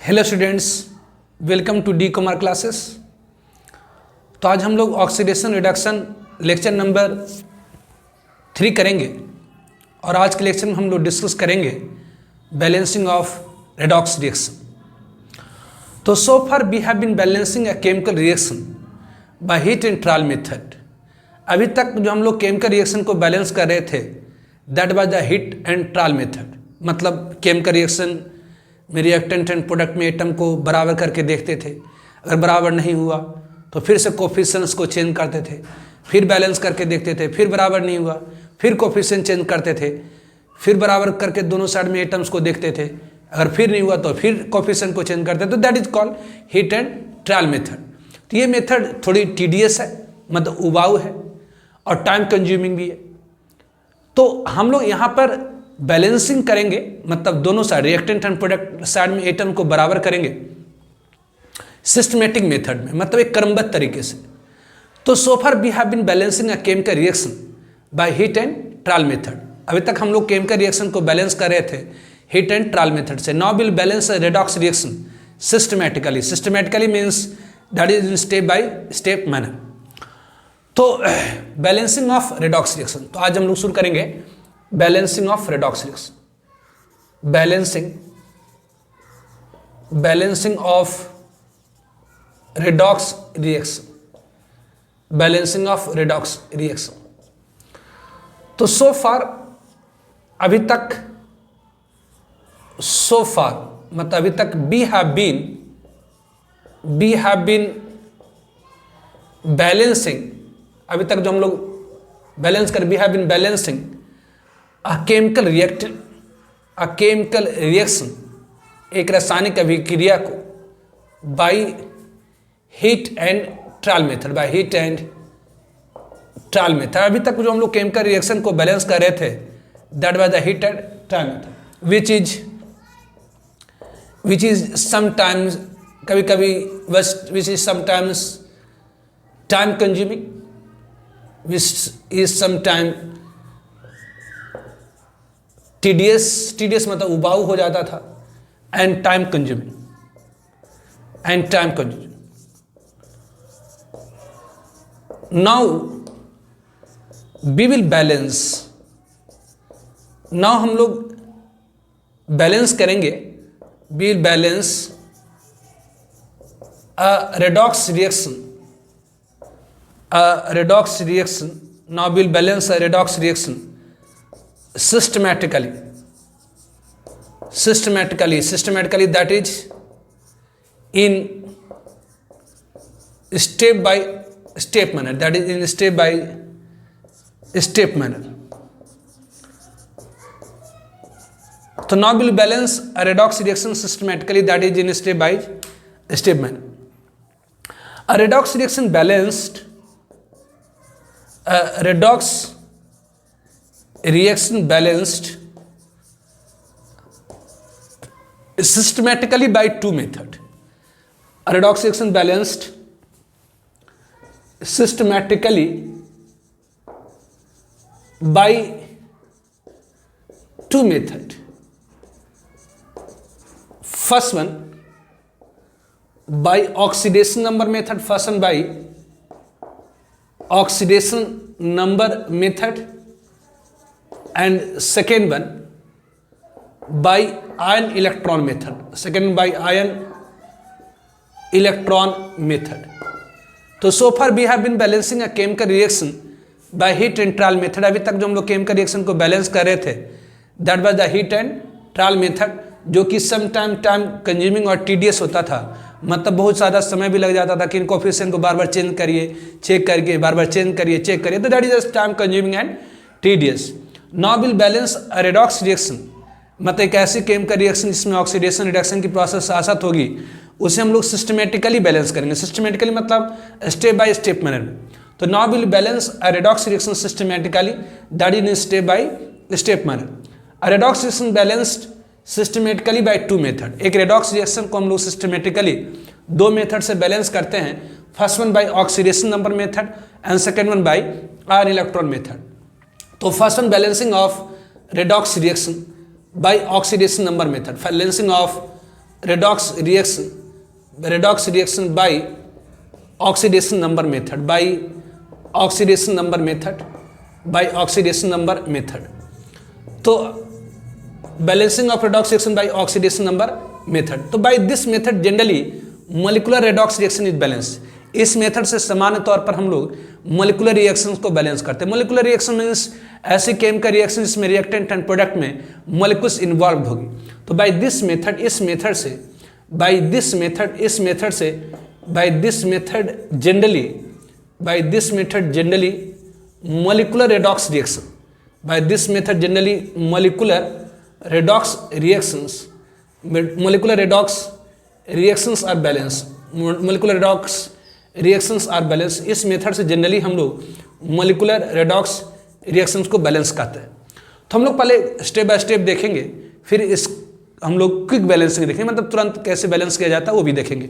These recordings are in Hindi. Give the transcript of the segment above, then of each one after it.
Hello students, welcome to the commerce classes. तो आज हम लोग ऑक्सीडेशन रिडक्शन लेक्चर नंबर 3 करेंगे और आज के लेक्चर में हम लोग डिस्कस करेंगे बैलेंसिंग ऑफ रेडॉक्स रिएक्शन। तो so far we have been balancing a chemical reaction by hit and trial method. अभी तक जो हम लोग केमिकल रिएक्शन को बैलेंस कर रहे थे that was the hit and trial method. मतलब केमिकल रिएक्शन में रिएक्टेंट एंड प्रोडक्ट में एटम को बराबर करके देखते थे, अगर बराबर नहीं हुआ तो फिर से कोफिशिएंट्स को चेंज करते थे, फिर बैलेंस करके देखते थे, फिर बराबर नहीं हुआ फिर कोफिशिएंट चेंज करते थे, फिर बराबर करके दोनों साइड में एटम्स को देखते थे, अगर फिर नहीं हुआ तो फिर कोफिशिएंट को चेंज करते थे। तो that is called heat and trial method. तो ये मेथड थोड़ी टीडियस है, मतलब उबाऊ है और टाइम कंज्यूमिंग भी है। तो हम लोग यहाँ पर बैलेंसिंग करेंगे, मतलब दोनों side reactant and product side में एटम को बराबर करेंगे सिस्टमेटिक मेथड में, मतलब एक क्रमबद्ध तरीके से। तो so far we have been balancing a chemical reaction by hit and trial method. अभी तक हम लोग केमिकल रिएक्शन को बैलेंस कर रहे थे हीट एंड ट्रायल मेथड से। Now will balance a redox reaction systematically. Systematically means that is in step by step manner. तो बैलेंसिंग ऑफ रेडॉक्स रिएक्शन, तो आज हम लोग शुरू करेंगे balancing of redox reaction. Balancing of redox reaction, balancing of redox reaction. तो सो फार अभी तक, सो फार मतलब अभी तक वी हैव बीन बैलेंसिंग, अभी तक जो हम लोग बैलेंस कर, we have been balancing a chemical reaction, एक रासायनिक अभिक्रिया को by hit and trial method, by hit and trial method. अभी तक जो हम लोग केमिकल रिएक्शन को बैलेंस कर रहे थे that was the hit and trial method, which is sometimes, कभी कभी which is sometimes time consuming, which is sometime tedious मतलब उबाऊ हो जाता था, and time consuming, now we will balance. Now हम लोग बैलेंस करेंगे, we will balance redox reaction. Now we will balance a redox reaction systematically, that is in step by step manner, that is in step by step manner. So now we'll balance a redox reaction systematically, that is in step by step manner. A redox reaction balanced, a redox reaction balanced systematically by two methods. A redox reaction balanced systematically by two methods. First one by oxidation number method, first one by oxidation number method, and second one by ion electron method, तो so far we have been balancing a chemical reaction by heat and trial method। अभी तक जो हम लोग केमिकल रिएक्शन को बैलेंस कर रहे थे that was the hit and trial method, जो कि सम टाइम कंज्यूमिंग और टीडियस होता था, मतलब बहुत ज़्यादा समय भी लग जाता था कि इन कोफिशिएंट को बार बार चेंज करिए, चेक करके बार बार चेंज करिए, चेक करिए, तो that is time consuming and tedious. Now will balance a redox reaction, मतलब एक ऐसी केमिकल रिएक्शन जिसमें ऑक्सीडेशन रिडक्शन की प्रोसेस आसत होगी, उसे हम लोग सिस्टमेटिकली बैलेंस करेंगे। सिस्टमेटिकली मतलब स्टेप बाय स्टेप मैनर में। तो now will balance a redox reaction systematically, that is in step by step manner. A redox reaction balanced systematically by two method. एक रेडॉक्स रिएक्शन को हम लोग सिस्टमेटिकली दो मेथड से बैलेंस करते हैं, first one by oxidation number method and second one by ion electron method. तो first one balancing of redox reaction by oxidation number method, balancing of redox reaction by oxidation number method, by oxidation number method. तो balancing of redox reaction by oxidation number method, तो by this method generally molecular redox reaction is balance. इस मेथड से सामान्य तौर पर हम लोग मोलिकुलर रिएक्शंस को बैलेंस करते हैं। मोलिकुलर रिएक्शन मीन्स ऐसी केमिकल रिएक्शन जिसमें रिएक्टेंट एंड प्रोडक्ट में मोलिकुल्स इन्वॉल्व होगी। तो by this method generally molecular redox reaction, by this method generally molecular redox reactions are balanced, इस मेथड से जनरली हम लोग मोलिकुलर रेडॉक्स रिएक्शंस को बैलेंस करते हैं। तो हम लोग पहले स्टेप बाय स्टेप देखेंगे, फिर इस हम लोग क्विक बैलेंसिंग देखेंगे, मतलब तुरंत कैसे बैलेंस किया जाता है वो भी देखेंगे,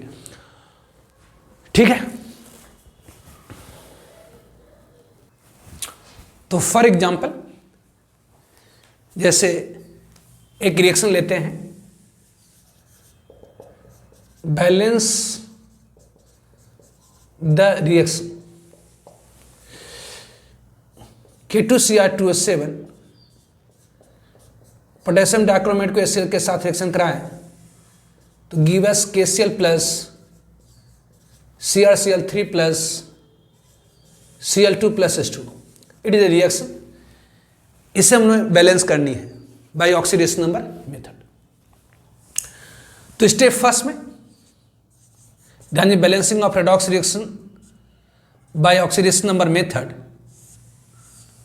ठीक है। तो फॉर एग्जाम्पल जैसे एक रिएक्शन लेते हैं, balance the reaction K2Cr2O7 potassium dichromate को HCl के साथ रिएक्शन कराएं तो give us KCl plus CrCl3 plus Cl2 plus H2। It is a reaction, इसे हमने बैलेंस करनी है बाय ऑक्सीडेशन नंबर मेथड। तो स्टेप फर्स्ट में ध्यान, balancing of redox reaction by oxidation number method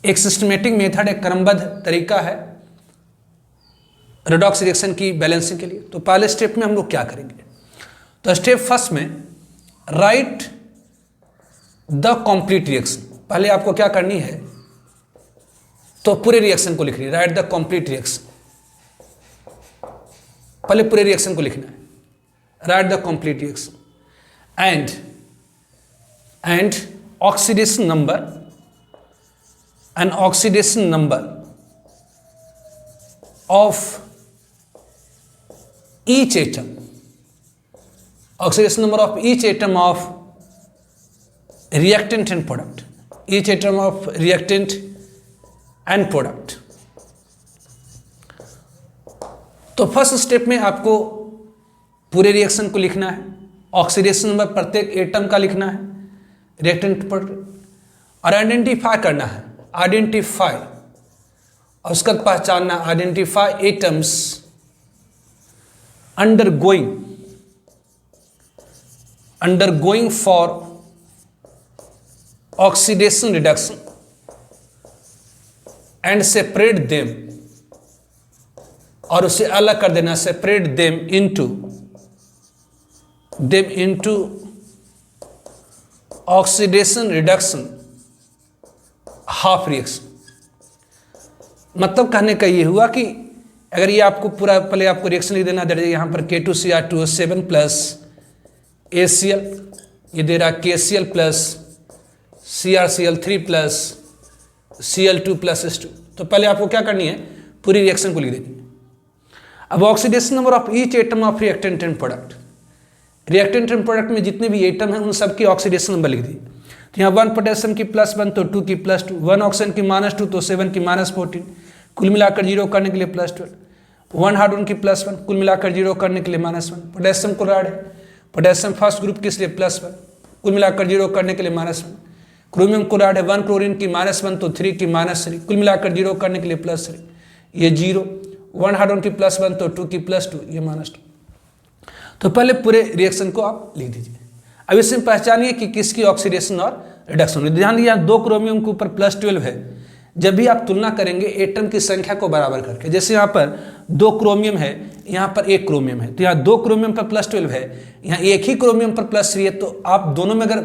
एक सिस्टमेटिक मेथड, एक क्रमबद्ध तरीका है रेडॉक्स रिएक्शन की बैलेंसिंग के लिए। तो पहले स्टेप में हम लोग क्या करेंगे, तो स्टेप फर्स्ट में राइट द कंप्लीट रिएक्शन। पहले आपको क्या करनी है, तो पूरे रिएक्शन को लिखनी है, राइट द कंप्लीट रिएक्शन, पहले पूरे रिएक्शन को लिखना है, right the complete reaction and oxidation number of each atom, oxidation number of each atom of reactant and product, each atom of reactant and product। तो फर्स्ट स्टेप में आपको पूरे रिएक्शन को लिखना है, ऑक्सीडेशन नंबर प्रत्येक एटम का लिखना है, रिएक्टेंट प्रोडक्ट, और आइडेंटिफाई करना है, आइडेंटिफाई, और उसका पहचानना, identify atoms undergoing for oxidation reduction and separate them, और उसे अलग कर देना, separate them into oxidation reduction half reaction. मतलब कहने का ये हुआ कि अगर ये आपको पूरा पहले आपको रिएक्शन लिख देना, यहाँ पर K2Cr2O7 प्लस ACl, ये दे रहा KCl plus CrCl3 plus Cl2 plus H2। तो पहले आपको क्या करनी है, पूरी रिएक्शन को लिख देनी है। अब oxidation number of each atom of reactant and product, reactant and product में जितने भी एटम हैं उन सबकी ऑक्सीडेशन नंबर लिख दी। तो यहाँ 1 पोटेशियम की +1 तो 2 की +2, 1 ऑक्सीजन की -2 तो 7 की -14, कुल मिलाकर 0 करने के लिए +12, 1 हाइड्रोजन की +1, कुल मिलाकर 0 करने के लिए -1, पोटेशियम क्लोराइड है, पोटेशियम फर्स्ट ग्रुप किस लिए +1, कुल मिलाकर 0 करने के लिए -1, क्रोमियम क्लोराइड है, 1 क्लोरीन की -1 तो 3 की -3, कुल मिलाकर 0 करने के लिए +3, ये 0, 1 हाइड्रोजन की +1 तो 2 की +2, ये -2। तो पहले पूरे रिएक्शन को आप लिख दीजिए। अब इसमें पहचानिए कि किसकी ऑक्सीडेशन और रिडक्शन। ध्यान दिया, 2 क्रोमियम के ऊपर +12 है। जब भी आप तुलना करेंगे एटम की संख्या को बराबर करके, जैसे यहाँ पर 2 क्रोमियम है, यहाँ पर 1 क्रोमियम है, तो यहाँ 2 क्रोमियम पर +12 है, यहाँ एक ही क्रोमियम पर +3 है। तो आप दोनों में अगर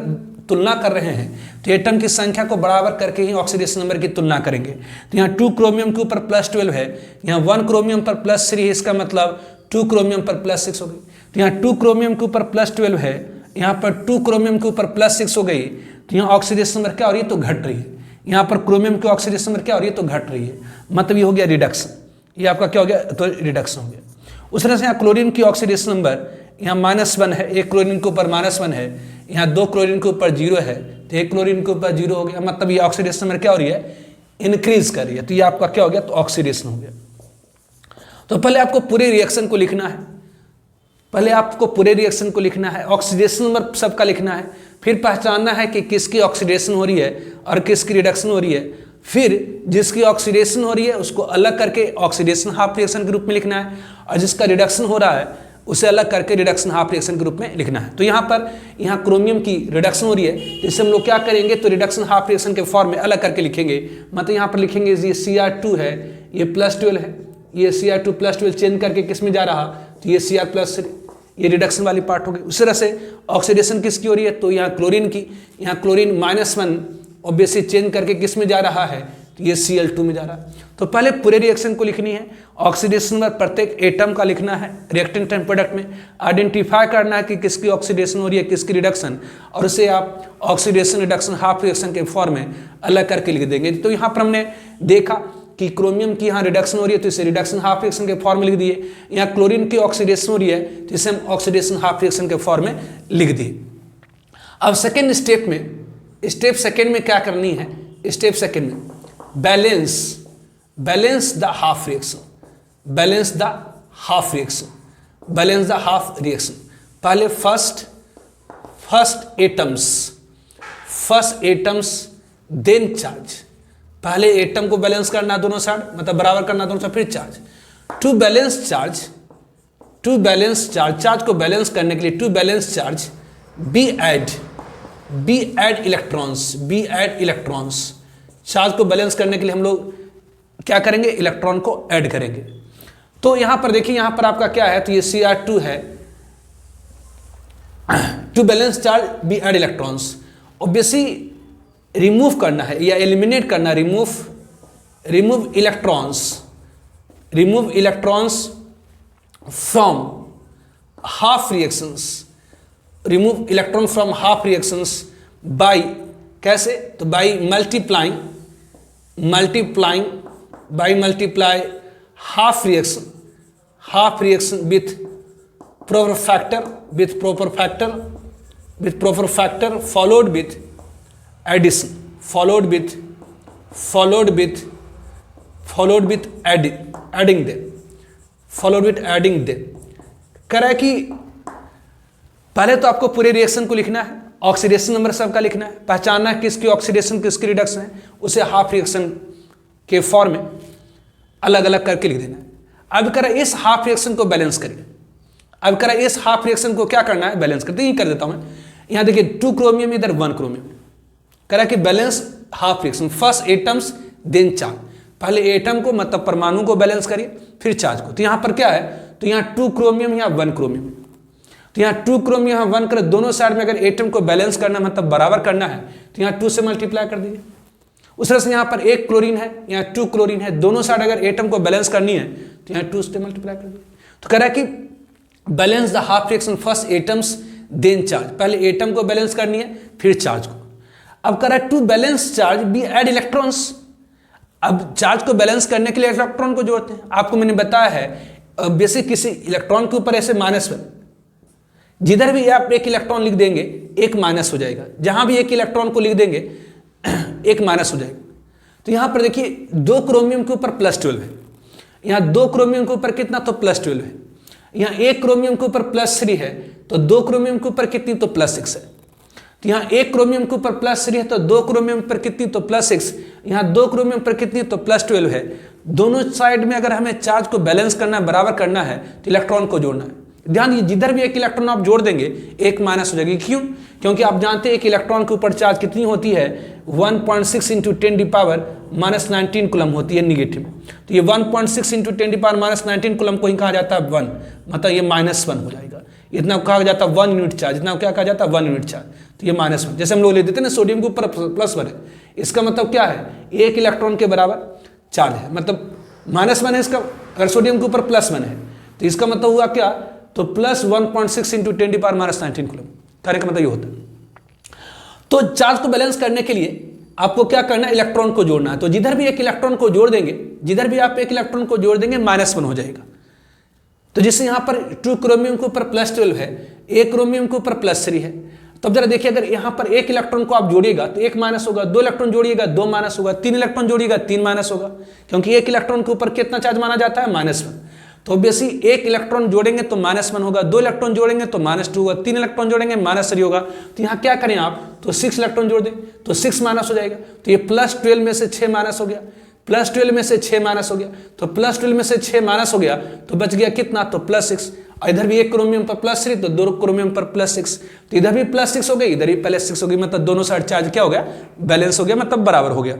तुलना कर रहे हैं तो एटम की संख्या को बराबर करके ही ऑक्सीडेशन नंबर की तुलना करेंगे। तो यहाँ 2 क्रोमियम के ऊपर +12 है, यहाँ 1 क्रोमियम पर +3 है, इसका मतलब 2 क्रोमियम पर +6 हो गई। तो यहाँ 2 क्रोमियम के ऊपर +12 है, यहाँ पर 2 क्रोमियम के ऊपर +6 हो गई, तो यहाँ ऑक्सीडेशन नंबर क्या हो रही है, तो घट रही है। यहाँ पर क्रोमियम की ऑक्सीडेशन नंबर क्या हो रही है, तो घट रही है, मतलब ये हो गया रिडक्शन। ये आपका क्या हो गया, तो रिडक्शन हो गया। उस तरह से यहाँ क्लोरीन की ऑक्सीडेशन नंबर यहाँ -1 है, एक क्लोरीन के ऊपर -1 है, यहाँ 2 क्लोरीन के ऊपर 0 है, तो एक क्लोरीन के ऊपर 0 हो गया, मतलब ये ऑक्सीडेशन नंबर क्या हो रही है, इंक्रीज कर रही है, तो ये आपका क्या हो गया, तो ऑक्सीडेशन हो गया। तो पहले आपको पूरे रिएक्शन को लिखना है, पहले आपको पूरे रिएक्शन को लिखना है, ऑक्सीडेशन नंबर सबका लिखना है, फिर पहचानना है कि किसकी ऑक्सीडेशन हो रही है और किसकी रिडक्शन हो रही है, फिर जिसकी ऑक्सीडेशन हो रही है उसको अलग करके ऑक्सीडेशन हाफ रिएक्शन के रूप में लिखना है, और जिसका रिडक्शन हो रहा है उसे अलग करके रिडक्शन हाफ रिएक्शन के रूप में लिखना है। तो यहाँ क्रोमियम की रिडक्शन हो रही है, जिससे हम लोग क्या करेंगे, तो रिडक्शन हाफ रिएक्शन के फॉर्म में अलग करके लिखेंगे। मतलब यहाँ पर लिखेंगे ये Cr2 है, ये +12 है, ये Cr2 +12 चेंज करके किस में जा रहा, तो ये Cr+3, ये रिडक्शन वाली पार्ट हो गई। उस तरह से ऑक्सीडेशन किसकी हो रही है, तो यहाँ क्लोरीन की, यहाँ क्लोरीन -1 ऑब्वियसली चेंज करके किस में जा रहा है, तो ये Cl2 में जा रहा है। तो पहले पूरे रिएक्शन को लिखनी है, ऑक्सीडेशन नंबर प्रत्येक एटम का लिखना है, रिएक्टेंट एंड प्रोडक्ट में आइडेंटिफाई करना है कि किसकी ऑक्सीडेशन हो रही है, किसकी रिडक्शन, और उसे आप ऑक्सीडेशन रिडक्शन हाफ रिएक्शन के फॉर्म में अलग करके लिख देंगे। तो यहाँ पर हमने देखा कि क्रोमियम की यहाँ रिडक्शन हो रही है, तो इसे रिडक्शन हाफ रिएक्शन के फॉर्म में लिख दिए। यहाँ क्लोरीन की ऑक्सीडेशन हो रही है, तो इसे हम ऑक्सीडेशन हाफ रिएक्शन के फॉर्म में लिख दिए। अब सेकेंड स्टेप में, स्टेप सेकेंड में क्या करनी है, स्टेप सेकेंड में balance the half reaction, balance the half reaction, balance the half reaction. पहले फर्स्ट एटम्स देन चार्ज, पहले एटम को बैलेंस करना दोनों साइड, मतलब बराबर करना दोनों साइड, फिर चार्ज। टू बैलेंस चार्ज को बैलेंस करने के लिए, to balance charge be add electrons, charge को बैलेंस करने के लिए हम लोग क्या करेंगे, इलेक्ट्रॉन को ऐड करेंगे। तो यहां पर देखिए, यहां पर आपका क्या है, तो ये Cr2 है, to balance charge be add electrons, obviously remove करना है या एलिमिनेट करना, remove electrons from half reactions, remove electron from half reactions by, कैसे, तो by multiply half reaction with proper factor followed with addition, followed with adding them। कह रहा है कि पहले तो आपको पूरे रिएक्शन को लिखना है, ऑक्सीडेशन नंबर सबका लिखना है, पहचानना है किसकी ऑक्सीडेशन किसकी रिडक्शन है, उसे हाफ रिएक्शन के फॉर्म में अलग अलग करके लिख देना है। अब कह रहा है इस हाफ रिएक्शन को बैलेंस करिए, अब कह रहा है इस हाफ रिएक्शन को क्या करना है, बैलेंस करते ही कर देता हूं मैं। यहां देखिए 2 क्रोमियम इधर 1 क्रोमियम, कह रहा है कि balance half reaction, first atoms then charge, पहले एटम को मतलब परमाणु को बैलेंस करिए फिर चार्ज को। तो यहां पर क्या है, तो यहाँ 2 क्रोमियम यहाँ 1 क्रोमियम, तो यहाँ 2 क्रोमियम यहाँ 1 कर, दोनों साइड में अगर एटम को बैलेंस करना मतलब बराबर करना है तो यहाँ 2 से मल्टीप्लाई कर दीजिए। उस तरह से यहाँ पर 1 क्लोरीन है, यहाँ 2 क्लोरीन है, दोनों साइड अगर एटम को बैलेंस करनी है तो यहाँ 2 से मल्टीप्लाई कर दीजिए। तो कह रहा है कि balance the half reaction first atoms then charge, पहले एटम को बैलेंस करनी है फिर चार्ज को। अब कह रहा है to balance charge be add electrons, अब चार्ज को बैलेंस करने के लिए इलेक्ट्रॉन को जोड़ते हैं। आपको मैंने बताया है बेसिक किसी इलेक्ट्रॉन के ऊपर ऐसे -1, जिधर भी आप एक इलेक्ट्रॉन लिख देंगे एक माइनस हो जाएगा, जहां भी एक इलेक्ट्रॉन को लिख देंगे एक माइनस हो जाएगा। तो यहां पर देखिए 2 क्रोमियम के ऊपर +12 है, यहाँ 2 क्रोमियम के ऊपर कितना, तो +12 है, यहाँ 1 क्रोमियम के ऊपर +3 है, तो 2 क्रोमियम के ऊपर कितनी, तो +6 है। तो यहाँ 1 क्रोमियम के ऊपर +3 है, तो 2 क्रोमियम पर कितनी, तो +6, यहाँ 2 क्रोमियम पर कितनी, तो +12 है। दोनों साइड में अगर हमें चार्ज को बैलेंस करना है, बराबर करना है, तो इलेक्ट्रॉन को जोड़ना है। ध्यान दीजिए जिधर भी एक इलेक्ट्रॉन आप जोड़ देंगे एक माइनस हो जाएगी। क्यों, क्योंकि आप जानते हैं एक इलेक्ट्रॉन के ऊपर चार्ज कितनी होती है, 1.6 × 10⁻⁻19 कूलम होती है निगेटिव। तो ये 1.6 × 10⁻⁻19 कूलम को ही कहा जाता है 1, मतलब ये -1 हो जाएगा। इतना कहा जाता है 1 यूनिट चार्ज, इतना क्या कहा जाता है 1 यूनिट चार्ज, तो ये -1। जैसे हम लोग ले देते हैं ना सोडियम के ऊपर +1 है, इसका मतलब क्या है, एक इलेक्ट्रॉन के बराबर चार्ज है, मतलब -1 है इसका। अगर सोडियम के ऊपर +1 है तो इसका मतलब हुआ क्या, तो +1.6 × 10⁻⁻19 कूलम, कहने का मतलब ये होता है। तो चार्ज को बैलेंस करने के लिए आपको क्या करना है, इलेक्ट्रॉन को जोड़ना है। तो जिधर भी एक इलेक्ट्रॉन को जोड़ देंगे, जिधर भी आप एक इलेक्ट्रॉन को जोड़ देंगे -1 हो जाएगा। तो जैसे यहाँ पर 2 क्रोमियम के ऊपर +12 है, 1 क्रोमियम के ऊपर +3 है। तब जरा देखिए, अगर यहाँ पर 1 इलेक्ट्रॉन को आप जोड़िएगा तो 1 माइनस होगा, 2 इलेक्ट्रॉन जोड़िएगा 2 माइनस होगा, 3 इलेक्ट्रॉन जोड़िएगा 3 माइनस होगा, क्योंकि 1 इलेक्ट्रॉन के ऊपर कितना चार्ज माना जाता है, -1। तो ऑब्वियसली 1 इलेक्ट्रॉन जोड़ेंगे तो -1 होगा, 2 इलेक्ट्रॉन जोड़ेंगे तो -2 होगा, 3 इलेक्ट्रॉन जोड़ेंगे -3 होगा। तो यहाँ क्या करें आप, तो 6 इलेक्ट्रॉन जोड़ दें तो 6 माइनस हो जाएगा। तो ये +12 में से 6 माइनस हो गया, +12 में से 6 माइनस हो गया, तो +12 में से 6 माइनस हो गया तो बच गया कितना, तो +6। इधर भी 1 क्रोमियम पर +3 तो 2 क्रोमियम पर +6, तो इधर भी +6 हो गई, इधर भी +6 हो गई, मतलब दोनों साइड चार्ज क्या हो गया, बैलेंस हो गया, मतलब बराबर हो गया।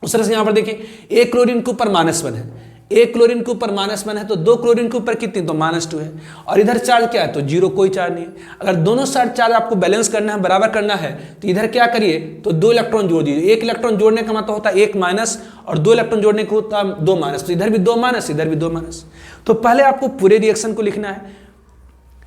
उस तरह से यहाँ पर देखिए 1 क्लोरीन के ऊपर -1 है, 1 क्लोरीन के ऊपर -1 है, तो 2 क्लोरीन के ऊपर कितनी, तो -2 है, और इधर चार्ज क्या है, तो 0, कोई चार्ज नहीं है। अगर दोनों साइड चार्ज आपको बैलेंस करना है, बराबर करना है, तो इधर क्या करिए, तो 2 इलेक्ट्रॉन जोड़ दीजिए। 1 इलेक्ट्रॉन जोड़ने का मतलब होता है 1 माइनस, और 2 इलेक्ट्रॉन जोड़ने का होता है 2 माइनस, तो इधर भी 2 माइनस, इधर भी 2 माइनस। तो पहले आपको पूरे रिएक्शन को लिखना है,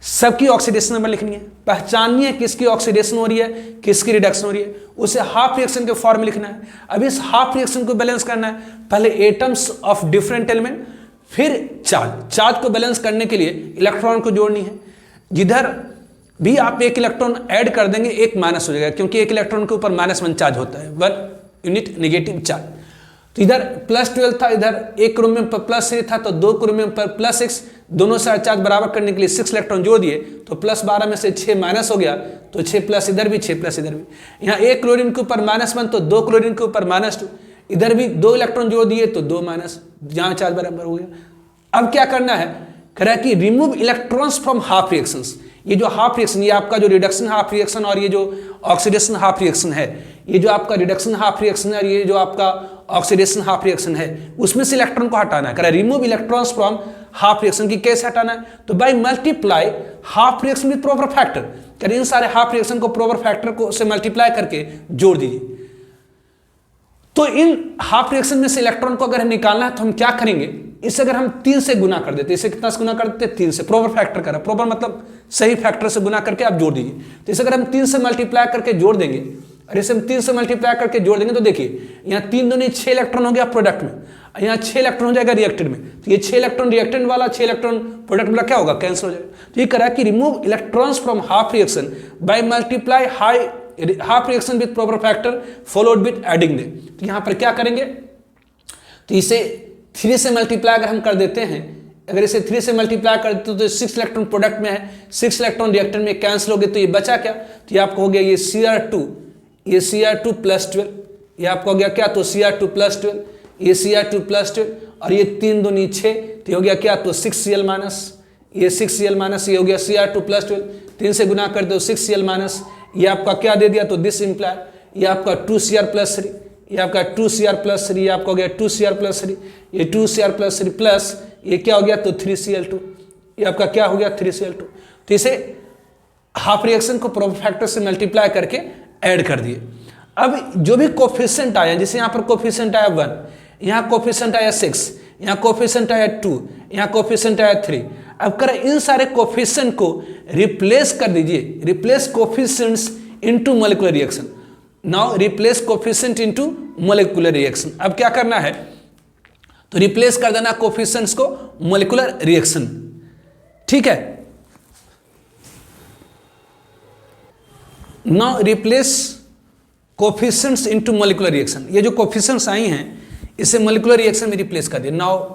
सबकी ऑक्सीडेशन नंबर लिखनी है, पहचानिए किसकी ऑक्सीडेशन हो रही है, किसकी रिडक्शन हो रही है, उसे हाफ रिएक्शन के फॉर्म में लिखना है। अब इस हाफ रिएक्शन को बैलेंस करना है, पहले एटम्स ऑफ डिफरेंट एलिमेंट, फिर चार्ज को बैलेंस करने के लिए इलेक्ट्रॉन को जोड़नी है। जिधर भी आप 1 इलेक्ट्रॉन ऐड कर देंगे 1 माइनस हो जाएगा, क्योंकि 1 इलेक्ट्रॉन के ऊपर -1 चार्ज होता है, 1 यूनिट नेगेटिव चार्ज। तो इधर +12 था, इधर 1 क्रोमियम पर +3 था, तो 2 क्रोमियम पर +6, दोनों साइड चार्ज बराबर करने के लिए 6 इलेक्ट्रॉन जोड़ दिए, तो +12 में से 6 माइनस हो गया, तो 6 प्लस इधर भी, 6 प्लस इधर भी। यहाँ 1 क्लोरीन के ऊपर -1 तो 2 क्लोरीन के ऊपर -2, इधर भी 2 इलेक्ट्रॉन जोड़ दिए तो 2 माइनस, जहाँ चार्ज बराबर हो गया। अब क्या करना है, कह रहा है कि remove electrons from half reactions. ये जो हाफ रिएक्शन, ये आपका जो रिडक्शन हाफ रिएक्शन और ये जो ऑक्सीडेशन हाफ रिएक्शन है, ये जो आपका रिडक्शन हाफ रिएक्शन है और ये जो आपका ऑक्सीडेशन हाफ रिएक्शन है, उसमें से इलेक्ट्रॉन को हटाना है। कह रहा है remove electrons from half reaction की कैसे हटाना है, तो by multiply half reaction with proper factor. कह रहे इन सारे हाफ रिएक्शन को प्रॉपर फैक्टर को से मल्टीप्लाई करके जोड़ दीजिए। तो इन हाफ रिएक्शन में से इलेक्ट्रॉन को अगर निकालना है तो हम क्या करेंगे, इसे अगर हम 3 से गुना कर देते, इसे कितना से गुना कर देते, 3 से, प्रॉपर फैक्टर करा, प्रॉपर मतलब सही फैक्टर से गुना करके आप जोड़ दीजिए। तो इसे अगर हम 3 से मल्टीप्लाई करके जोड़ देंगे, और इसे हम 3 से मल्टीप्लाई करके जोड़ देंगे, तो देखिए यहाँ 3 दूनी 6 इलेक्ट्रॉन हो गया प्रोडक्ट में, यहाँ 6 इलेक्ट्रॉन हो जाएगा रिएक्टेंट में, तो ये 6 इलेक्ट्रॉन रिएक्टेंट वाला, 6 इलेक्ट्रॉन प्रोडक्ट वाला क्या होगा, कैंसिल हो जाएगा। तो ये कह रहा है कि remove electrons from half reaction by multiply half reaction with proper factor followed with adding they. तो यहाँ पर क्या करेंगे, तो इसे 3 से मल्टीप्लाई अगर हम कर देते हैं, अगर इसे 3 से मल्टीप्लाई कर देते तो 6 इलेक्ट्रॉन प्रोडक्ट में है, 6 इलेक्ट्रॉन रिएक्टेंट में कैंसिल हो गए, तो ये बचा क्या, तो ये आपको हो गया ये Cr2, ये Cr2 + 12, ये आपको हो गया क्या, तो Cr2 + 12, ये Cr2 + 12, और ये 3 दूनी 6, तो ये हो गया क्या, तो 6Cl-, ये 6Cl-, ये हो गया Cr2 + 12, 3 से गुना कर दो 6Cl-, ये आपका क्या दे दिया, तो दिस इम्प्लाई, ये आपका 2Cr+3, ये आपका 2Cr+3, ये आपका हो गया 2Cr+3, ये 2Cr+3 प्लस ये क्या हो गया, तो 3Cl2, ये आपका क्या हो गया, 3Cl2। तो इसे हाफ रिएक्शन को प्रॉपर फैक्टर से मल्टीप्लाई करके ऐड कर दिए। अब जो भी कोफिशिएंट आया, जैसे यहाँ पर कोफिशिएंट आया 1, यहाँ कोफिशिएंट आया 6, यहाँ कोफिशिएंट आया 2, यहाँ कोफिशिएंट आया 3। अब करें इन सारे कोफिशिएंट को रिप्लेस कर दीजिए, replace coefficients into molecular reaction. Now replace coefficient into molecular reaction. अब क्या करना है, तो रिप्लेस कर देना कोफिशिएंट्स को मॉलिक्यूलर रिएक्शन, ठीक है। Now replace coefficients into molecular reaction. ये जो कोफिशिएंट्स आई हैं इसे मॉलिक्यूलर रिएक्शन में रिप्लेस कर दिए। Now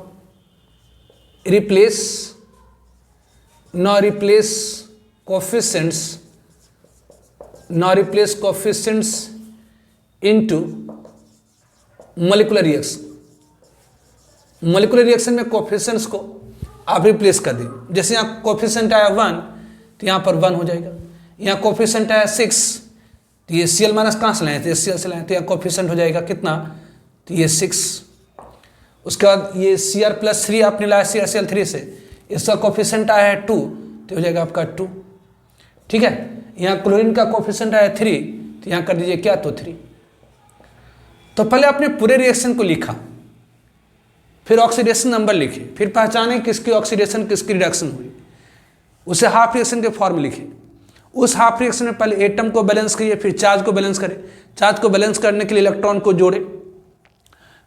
replace coefficients into molecular reaction. Molecular reaction में कोफिशिएंट्स को आप रिप्लेस कर दिए। जैसे यहाँ कोफिशिएंट आया 1 तो यहाँ पर 1 हो जाएगा, यहाँ कोफिशिएंट आया 6 तो ये Cl- कहाँ से लाए थे, Cl से लाए, तो यहाँ कोफिशिएंट हो जाएगा कितना, तो ये 6। उसके बाद ये Cr+3 आपने लाया CrCl3 से, इसका कोफिशिएंट आया है 2 तो हो जाएगा आपका 2, ठीक है। यहाँ क्लोरीन का कोफिशिएंट आया 3 तो यहाँ कर दीजिए क्या, तो 3। तो पहले आपने पूरे रिएक्शन को लिखा, फिर ऑक्सीडेशन नंबर लिखे, फिर पहचाने किसकी ऑक्सीडेशन किसकी रिडक्शन हुई, उसे हाफ रिएक्शन के फॉर्म में लिखे। उस हाफ रिएक्शन में पहले एटम को बैलेंस करिए, फिर चार्ज को बैलेंस करें, चार्ज को बैलेंस करने के लिए इलेक्ट्रॉन को जोड़े,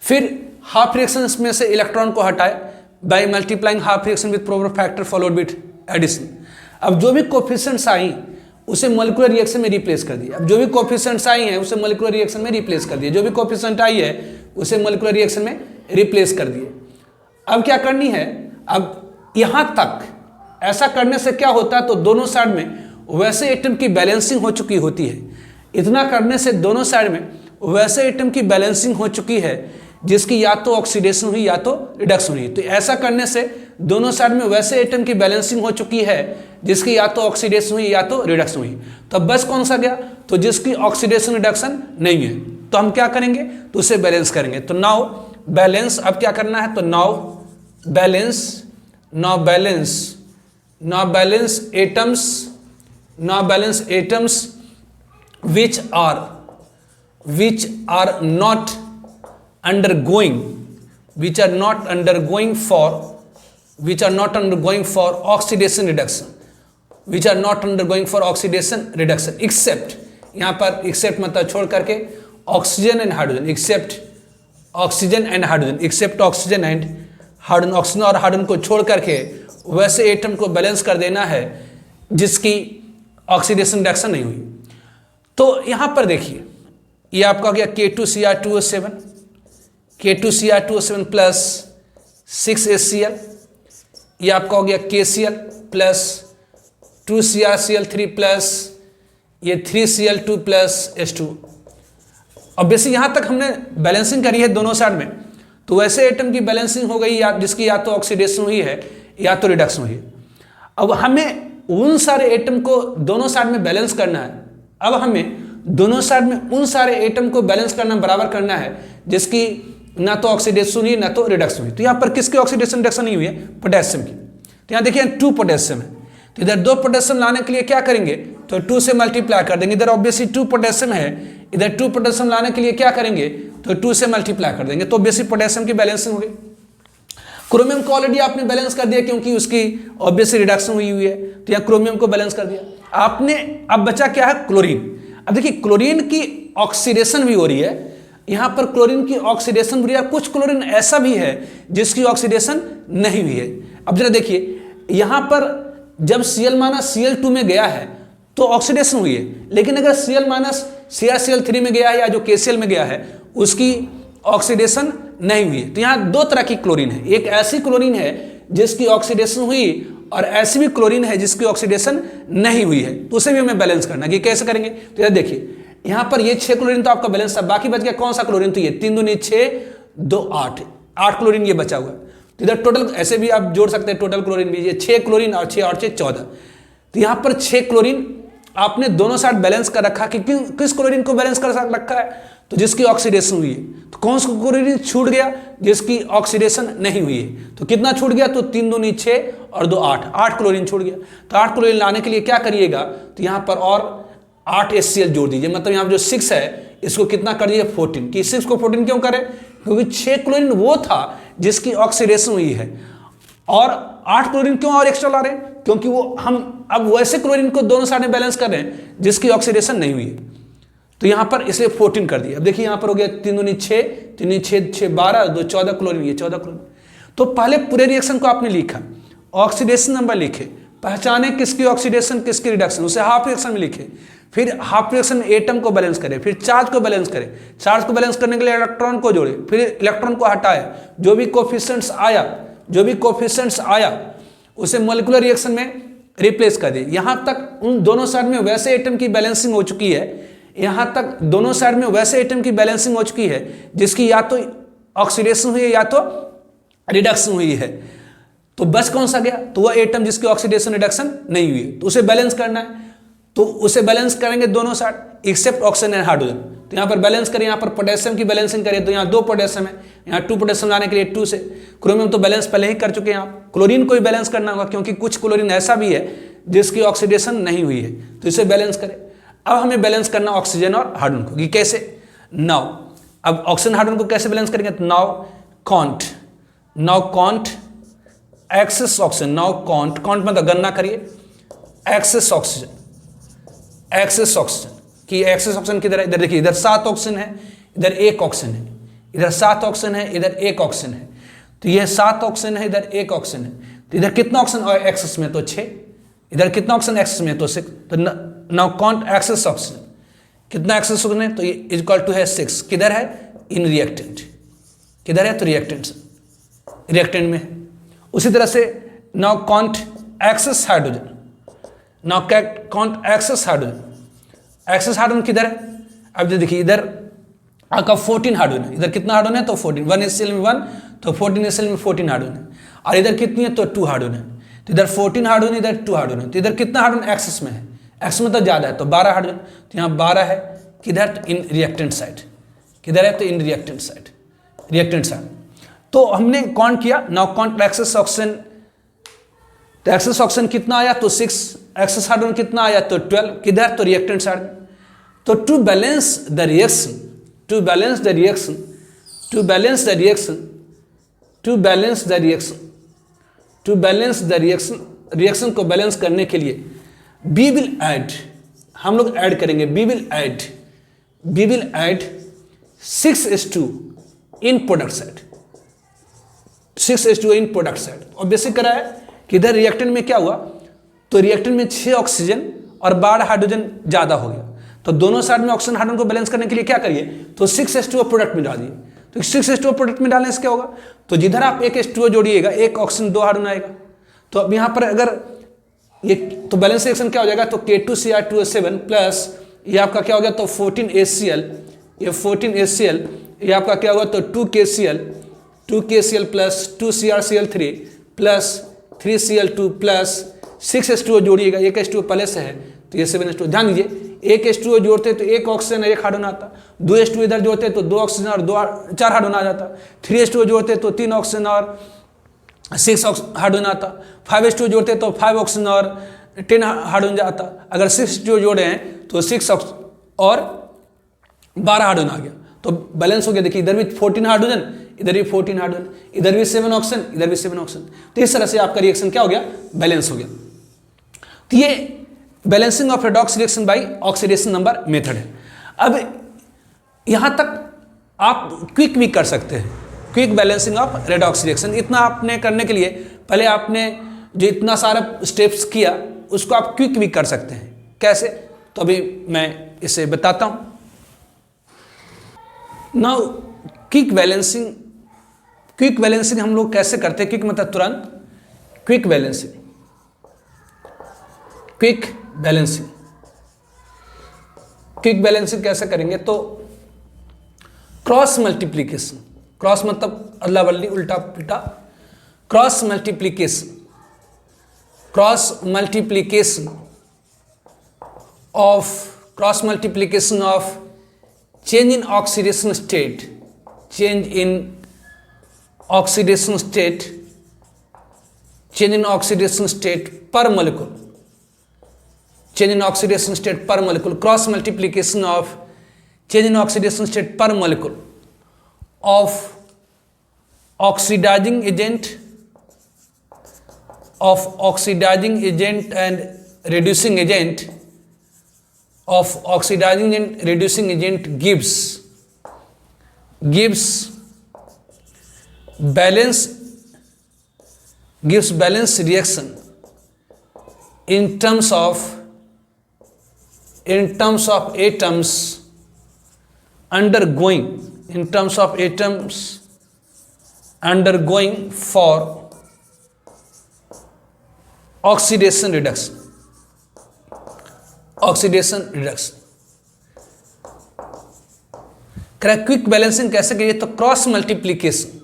फिर हाफ रिएक्शन में से इलेक्ट्रॉन को हटाए, by multiplying half reaction with proper factor followed with addition. अब जो भी कोफिशिएंट्स आई उसे मॉलिक्यूलर रिएक्शन में रिप्लेस कर दिया। अब जो भी कोफिशिएंट्स आई हैं उसे मॉलिक्यूलर रिएक्शन में रिप्लेस कर दिया। जो भी कोफिशिएंट आई है उसे मॉलिक्यूलर रिएक्शन में रिप्लेस कर दिए। अब क्या करनी है, अब यहाँ तक ऐसा करने से क्या होता है, तो दोनों साइड में वैसे एटम की बैलेंसिंग हो चुकी होती है। इतना करने से दोनों साइड में वैसे एटम की बैलेंसिंग हो चुकी है जिसकी या तो ऑक्सीडेशन हुई या तो रिडक्शन हुई। तो ऐसा करने से दोनों साइड में वैसे एटम की बैलेंसिंग हो चुकी है जिसकी या तो ऑक्सीडेशन हुई या तो रिडक्शन हुई। तो बस कौन सा गया, तो जिसकी ऑक्सीडेशन रिडक्शन नहीं है। तो हम क्या करेंगे, तो उसे बैलेंस करेंगे। तो नाउ बैलेंस, अब क्या करना है, तो now balance atoms which are not undergoing for oxidation reduction except, यहाँ पर except मतलब छोड़ करके oxygen and hydrogen, except oxygen और हाइड्रोजन को छोड़ करके वैसे एटम को बैलेंस कर देना है जिसकी ऑक्सीडेशन रिडक्शन नहीं हुई। तो यहाँ पर देखिए, ये आपका हो गया K2Cr2O7 प्लस 6HCl, ये आपका हो गया KCl प्लस 2CrCl3 प्लस ये 3Cl2 प्लस H2। अब बेसिक यहाँ तक हमने बैलेंसिंग करी है दोनों साइड में, तो वैसे एटम की बैलेंसिंग हो गई या जिसकी या तो ऑक्सीडेशन हुई है या तो रिडक्शन हुई है। अब हमें उन सारे एटम को दोनों साइड में बैलेंस करना है। अब हमें दोनों साइड में उन सारे एटम को बैलेंस करना, बराबर करना है जिसकी ना तो ऑक्सीडेशन हुई ना तो रिडक्शन हुई। तो यहाँ पर किसकी ऑक्सीडेशन रिडक्शन नहीं हुई है, पोटेशियम की। तो यहाँ देखिए 2 पोटेशियम है, तो इधर 2 पोटेशियम लाने के लिए क्या करेंगे, तो 2 से मल्टीप्लाई कर देंगे। इधर ऑब्वियसली 2 पोटेशियम है, इधर 2 पोटेशियम लाने के लिए क्या करेंगे, तो 2 से मल्टीप्लाई कर देंगे। तो ऑब्वियसली पोटेशियम की बैलेंसिंग हो गई। क्रोमियम को ऑलरेडी आपने बैलेंस कर दिया क्योंकि उसकी ऑब्वियसली रिडक्शन हुई है, तो यहाँ क्रोमियम को बैलेंस कर दिया आपने। अब बचा क्या है, क्लोरीन। अब देखिए क्लोरीन की ऑक्सीडेशन भी हो रही है, यहाँ पर क्लोरीन की ऑक्सीडेशन हो रही है। कुछ क्लोरीन ऐसा भी है जिसकी ऑक्सीडेशन नहीं हुई है। अब जरा देखिए, यहाँ पर जब Cl-Cl2 में गया है तो ऑक्सीडेशन हुई है, लेकिन अगर Cl-CrCl3 में गया है या जो KCl में गया है उसकी ऑक्सीडेशन नहीं हुई है। तो यहाँ 2 तरह की क्लोरीन है, एक ऐसी क्लोरीन है जिसकी ऑक्सीडेशन हुई और ऐसी भी क्लोरीन है जिसकी ऑक्सीडेशन नहीं हुई है। तो उसे भी हमें बैलेंस करना है कि कैसे करेंगे। तो यार देखिए, यहाँ पर ये 6 क्लोरीन तो आपका बैलेंस था, बाकी बच गया कौन सा क्लोरीन, तो ये 3 दूनी 6 2 8 क्लोरीन ये बचा हुआ है। तो इधर टोटल ऐसे भी आप जोड़ सकते हैं, टोटल क्लोरीन भी ये 6 क्लोरीन और 6 14। तो यहाँ पर 6 क्लोरीन आपने दोनों साइड बैलेंस कर रखा कि किस क्लोरीन को बैलेंस कर रखा है, तो जिसकी ऑक्सीडेशन हुई है। तो कौन सा क्लोरीन छूट गया, जिसकी ऑक्सीडेशन नहीं हुई है। तो कितना छूट गया, तो 3 दूनी 6 और 2 8 क्लोरीन छूट गया। तो 8 क्लोरीन लाने के लिए क्या करिएगा, तो यहाँ पर और 8 HCl जोड़ दीजिए। मतलब यहाँ जो 6 है इसको कितना कर दीजिए 14। कि 6 को 14 क्यों करें, क्योंकि 6 क्लोरीन वो था जिसकी ऑक्सीडेशन हुई है, और 8 क्लोरीन क्यों और एक्स्ट्रा ला रहे हैं, क्योंकि वो हम अब वैसे क्लोरीन को दोनों साइड में बैलेंस कर रहे हैं जिसकी ऑक्सीडेशन नहीं हुई है। तो यहाँ पर इसलिए 14 कर दिया। अब देखिए यहाँ पर हो गया 3 दूनी 6 3 6 6 12 2 14 क्लोरीन, ये 14 क्लोरीन। तो पहले पूरे रिएक्शन को आपने लिखा, ऑक्सीडेशन नंबर लिखे, पहचाने किसकी ऑक्सीडेशन किसकी रिडक्शन, उसे हाफ रिएक्शन में लिखे। फिर हाफ रिएक्शन में एटम को बैलेंस करें, फिर चार्ज को बैलेंस करें, चार्ज को बैलेंस करने के लिए इलेक्ट्रॉन को जोड़े, फिर इलेक्ट्रॉन को हटाए, जो भी कोफिशिएंट्स आया उसे मॉलिक्यूलर रिएक्शन में रिप्लेस कर दे। यहाँ तक उन दोनों साइड में वैसे एटम की बैलेंसिंग हो चुकी है, यहाँ तक दोनों साइड में वैसे एटम की बैलेंसिंग हो चुकी है जिसकी या तो ऑक्सीडेशन हुई है या तो रिडक्शन हुई है। तो बस कौन सा गया, तो वह एटम जिसकी ऑक्सीडेशन रिडक्शन नहीं हुई है, तो उसे बैलेंस करना है। तो उसे बैलेंस करेंगे दोनों side except oxygen and hydrogen. तो यहाँ पर बैलेंस करें, यहाँ पर पोटेशियम की बैलेंसिंग करें, तो यहाँ 2 पोटेशियम है, यहाँ 2 पोटेशियम लाने के लिए 2 से। क्रोमियम तो बैलेंस पहले ही कर चुके हैं आप। क्लोरीन को भी बैलेंस करना होगा क्योंकि कुछ क्लोरीन ऐसा भी है जिसकी ऑक्सीडेशन नहीं हुई है, तो इसे बैलेंस करें। अब हमें बैलेंस करना ऑक्सीजन और हाइड्रोजन को, कि कैसे, नाउ अब ऑक्सीजन हाइड्रोजन को कैसे बैलेंस करेंगे, तो now count excess oxygen, now count मतलब गणना करिए एक्सेस ऑक्सीजन कि एक्सेस ऑक्सीजन किधर है, इधर देखिए, इधर 7 ऑक्सीजन है, इधर 1 ऑक्सीजन है, इधर 7 ऑक्सीजन है, इधर 1 ऑक्सीजन है। तो यह 7 ऑक्सीजन है, इधर 1 ऑक्सीजन है, तो इधर कितना ऑक्सीजन एक्सेस में, तो 6, इधर कितना ऑक्सीजन एक्सेस में, तो 6, तो नाउ काउंट एक्सेस ऑक्सीजन, कितना एक्सेस ऑक्सीजन है, तो ये इक्वल टू है 6, किधर है, इन रिएक्टेंट, किधर है, तो रिएक्टेंट में है। उसी तरह से now count excess hydrogen, now count excess hydrogen किधर है, अब जो देखिए इधर आपका 14 हाइड्रोजन है, इधर कितना हाइड्रोजन है, तो 14, 1 HCl में 1, तो 14 HCl में 14 हाइड्रोजन है, और इधर कितनी है, तो 2 हाइड्रोजन है, तो इधर 14 हाइड्रोजन, इधर 2 हाइड्रोजन, तो इधर कितना हाइड्रोजन एक्सेस में है, एक्स में तो ज़्यादा है, तो 12 हाइड्रोजन, तो यहाँ 12 है, किधर, तो इन रिएक्टेंट साइड, किधर है, तो इन रिएक्टेंट साइड। तो हमने काउंट किया, नाउ काउंट एक्सेस ऑक्सीजन, तो एक्सेस ऑक्सीजन कितना आया, तो 6, एक्सेस हाइड्रोजन कितना आया, तो 12, किधर, तो रिएक्टेंट साइड। तो टू बैलेंस द रिएक्शन को बैलेंस करने के लिए वी विल ऐड, हम लोग ऐड करेंगे, we will add 6H2 in product side, 6H2 in product side. और बेसिक करा है कि इधर रिएक्टेंट में क्या हुआ, तो रिएक्टेंट में 6 ऑक्सीजन और 12 हाइड्रोजन ज़्यादा हो गया, तो दोनों साइड में ऑक्सीजन हाइड्रोजन को बैलेंस करने के लिए क्या करिए, तो 6H2O प्रोडक्ट में डालिए। तो 6H2O प्रोडक्ट में डालने से क्या होगा, तो जिधर आप एक H2O जोड़िएगा, एक ऑक्सीजन 2 हाइड्रोजन आएगा। तो अब यहाँ पर अगर ये, तो बैलेंस रिएक्शन क्या हो जाएगा, तो K2Cr2O7 प्लस ये आपका क्या हो गया, तो 14HCl, ये 14HCl, ये आपका क्या होगा, तो 2KCl plus 2CrCl3 plus 3Cl2 plus 6H2O जोड़िएगा, एक H2O पहले से है, तो ये 7H2O। ध्यान दीजिए, एक H2O जोड़ते तो एक ऑक्सीजन और एक हाइड्रोजन आता, 2 H2O इधर जोड़ते तो 2 ऑक्सीजन और 4 हाइड्रोजन आ जाता, 3 H2O जोड़ते तो 3 ऑक्सीजन और 6 हाइड्रोजन आता, 5 H2O जोड़ते तो 5 ऑक्सीजन और 10 हाइड्रोजन आता। अगर 6 H2O जोड़े हैं तो 6 और 12 हाइड्रोजन आ गया, तो बैलेंस हो गया। देखिए इधर भी 14 हाइड्रोजन, इधर भी 14 हाइड्रोजन, इधर भी 7 ऑक्सीजन, इधर भी 7 ऑक्सीजन। तो इस तरह से आपका रिएक्शन क्या हो गया, बैलेंस हो गया। तो ये balancing of redox reaction by oxidation number method है। अब यहाँ तक आप क्विक भी कर सकते हैं, quick balancing of redox reaction. इतना आपने करने के लिए पहले आपने जो इतना सारा स्टेप्स किया उसको आप क्विक भी कर सकते हैं। कैसे, तो अभी मैं इसे बताता हूँ। नाउ क्विक बैलेंसिंग हम लोग कैसे करते हैं, क्विक मतलब तुरंत, क्विक बैलेंसिंग कैसे करेंगे, तो क्रॉस मल्टीप्लिकेशन, क्रॉस मतलब अदला बदली उल्टा पुल्टा, cross multiplication of change in oxidation state per molecule, cross multiplication of change in oxidation state per molecule of oxidizing agent and reducing agent gives balance reaction in terms of atoms undergoing for oxidation reduction। Quick balancing कैसे करिए, तो cross multiplication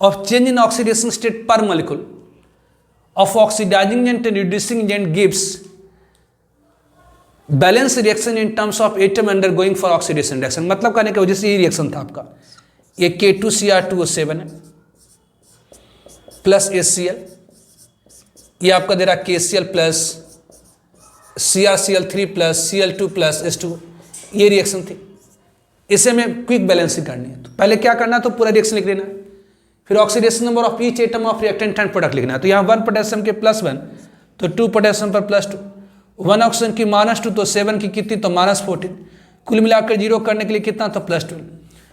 of change in oxidation state per molecule of oxidising agent and reducing agent gives balance reaction in terms of atom undergoing for oxidation reaction. मतलब कहने की वजह से ये रिएक्शन था आपका, ये K2Cr2O7 है प्लस HCl, ये आपका दे रहा KCl plus CrCl3 plus Cl2 plus H2, ये रिएक्शन थी। इसे में क्विक बैलेंसिंग करनी है, तो पहले क्या करना, तो पूरा रिएक्शन लिख लेना, फिर oxidation number of each atom of reactant and product लिखना है। तो यहाँ 1 पोटेशियम के +1 तो 2 पोटेशियम पर +2, 1 ऑक्सीजन की -2 तो 7 की कितनी, तो -14, कुल मिलाकर 0 करने के लिए कितना, तो +12।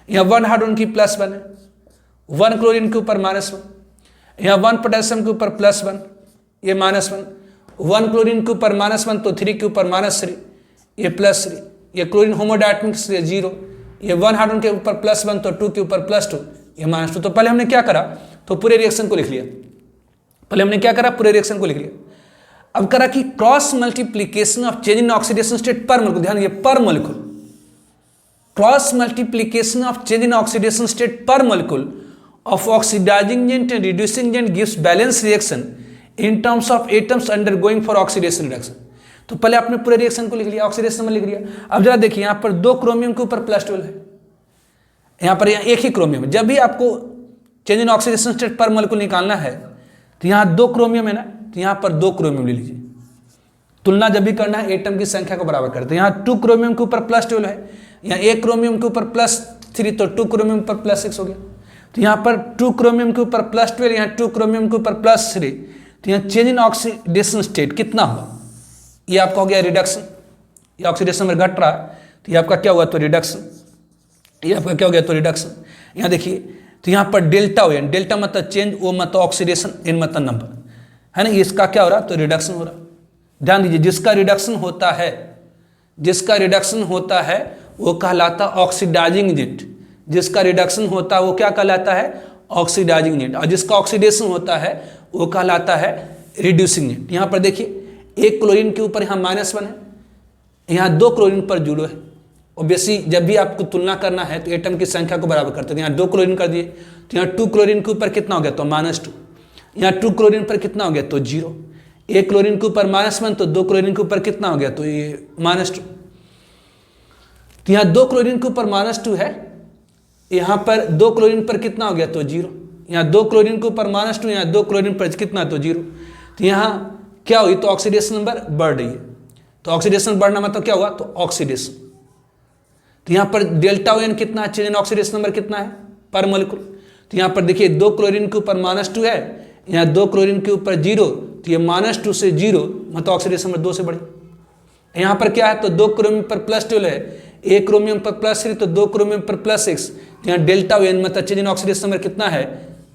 यहाँ 1 हाइड्रोजन की +1 है, 1 क्लोरीन के ऊपर -1, यहाँ 1 पोटेशियम के ऊपर +1, ये -1, 1 क्लोरीन के ऊपर -1 तो 3 के ऊपर -3, ये +3, ये क्लोरीन होमोडायटमिक इसलिए 0, ये 1 हाइड्रोजन के ऊपर +1 तो 2 के ऊपर +2, ये -2। तो पहले हमने क्या करा, तो पूरे रिएक्शन को लिख लिया। पहले हमने क्या करा, पूरे रिएक्शन को लिख लिया। अब करा कि cross multiplication of change in oxidation state per molecule, ध्यान ये per molecule, cross multiplication of change in oxidation state per molecule of oxidising agent and reducing agent gives balance reaction in terms of atoms undergoing for oxidation reduction. तो पहले आपने पूरे रिएक्शन को लिख लिया, ऑक्सीडेशन में लिख लिया। अब जरा देखिए यहाँ पर 2 क्रोमियम के ऊपर +12 है, यहाँ पर एक ही क्रोमियम है। जब भी आपको change in oxidation state per molecule निकालना है तो यहाँ 2 क्रोमियम है ना, तो यहाँ पर 2 क्रोमियम ले लीजिए। तुलना जब भी करना है एटम की संख्या को बराबर करते हैं। यहाँ 2 क्रोमियम के ऊपर +12 है, यहाँ 1 क्रोमियम के ऊपर +3 तो 2 क्रोमियम पर +6 हो गया। तो यहाँ पर 2 क्रोमियम के ऊपर +12, यहाँ 2 क्रोमियम के ऊपर +3, तो यहाँ चेंज इन ऑक्सीडेशन स्टेट कितना हुआ, ये आपका हो गया रिडक्शन। ये ऑक्सीडेशन में घट रहा है तो ये आपका क्या हुआ, तो रिडक्शन। ये आपका क्या हो गया, तो रिडक्शन। यहाँ देखिए, तो यहाँ पर डेल्टा हो, डेल्टा मतलब चेंज, ओ मतलब ऑक्सीडेशन, एन मतलब नंबर, है ना। इसका क्या हो रहा, तो रिडक्शन हो रहा। ध्यान दीजिए, जिसका रिडक्शन होता है, जिसका रिडक्शन होता है वो कहलाता ऑक्सीडाइजिंग एजेंट। जिसका रिडक्शन होता है वो क्या कहलाता है, ऑक्सीडाइजिंग एजेंट। और जिसका ऑक्सीडेशन होता है वो कहलाता है रिड्यूसिंग एजेंट। यहाँ पर देखिए, 1 क्लोरीन के ऊपर यहाँ -1 है, यहाँ 2 क्लोरीन पर 0 है। ऑब्वियसली जब भी आपको तुलना करना है तो एटम की संख्या को बराबर करते हैं। यहाँ 2 क्लोरीन कर दिए तो यहाँ 2 क्लोरीन के ऊपर कितना हो गया, तो -2। यहाँ 2 क्लोरीन पर कितना हो गया, तो 0। 1 क्लोरीन के ऊपर -1 तो 2 क्लोरीन के ऊपर कितना हो गया, तो ये -2। तो यहाँ 2 क्लोरीन के ऊपर -2 है, यहाँ पर 2 क्लोरीन पर कितना हो गया, तो 0। यहाँ 2 क्लोरीन के ऊपर -2, यहाँ 2 क्लोरीन पर कितना, तो 0। तो यहाँ क्या हुई, तो ऑक्सीडेशन नंबर बढ़ रही है। तो ऑक्सीडेशन बढ़ना मतलब क्या हुआ, तो ऑक्सीडेशन। तो यहाँ पर डेल्टा ओएन कितना है, चेंज इन ऑक्सीडेशन नंबर कितना है पर मोलिक्यूल। तो यहाँ पर देखिए 2 क्लोरीन के ऊपर -2 है, यहाँ 2 क्लोरीन के ऊपर 0, तो ये -2 से 0 मतलब ऑक्सीडेशन नंबर 2 से बढ़ी। यहाँ पर क्या है, तो 2 क्रोमियम पर +12 है, 1 क्रोमियम पर +3 तो 2 क्रोमियम पर +6, तो यहाँ डेल्टा ओएन मतलब चेंज इन ऑक्सीडेशन नंबर कितना है,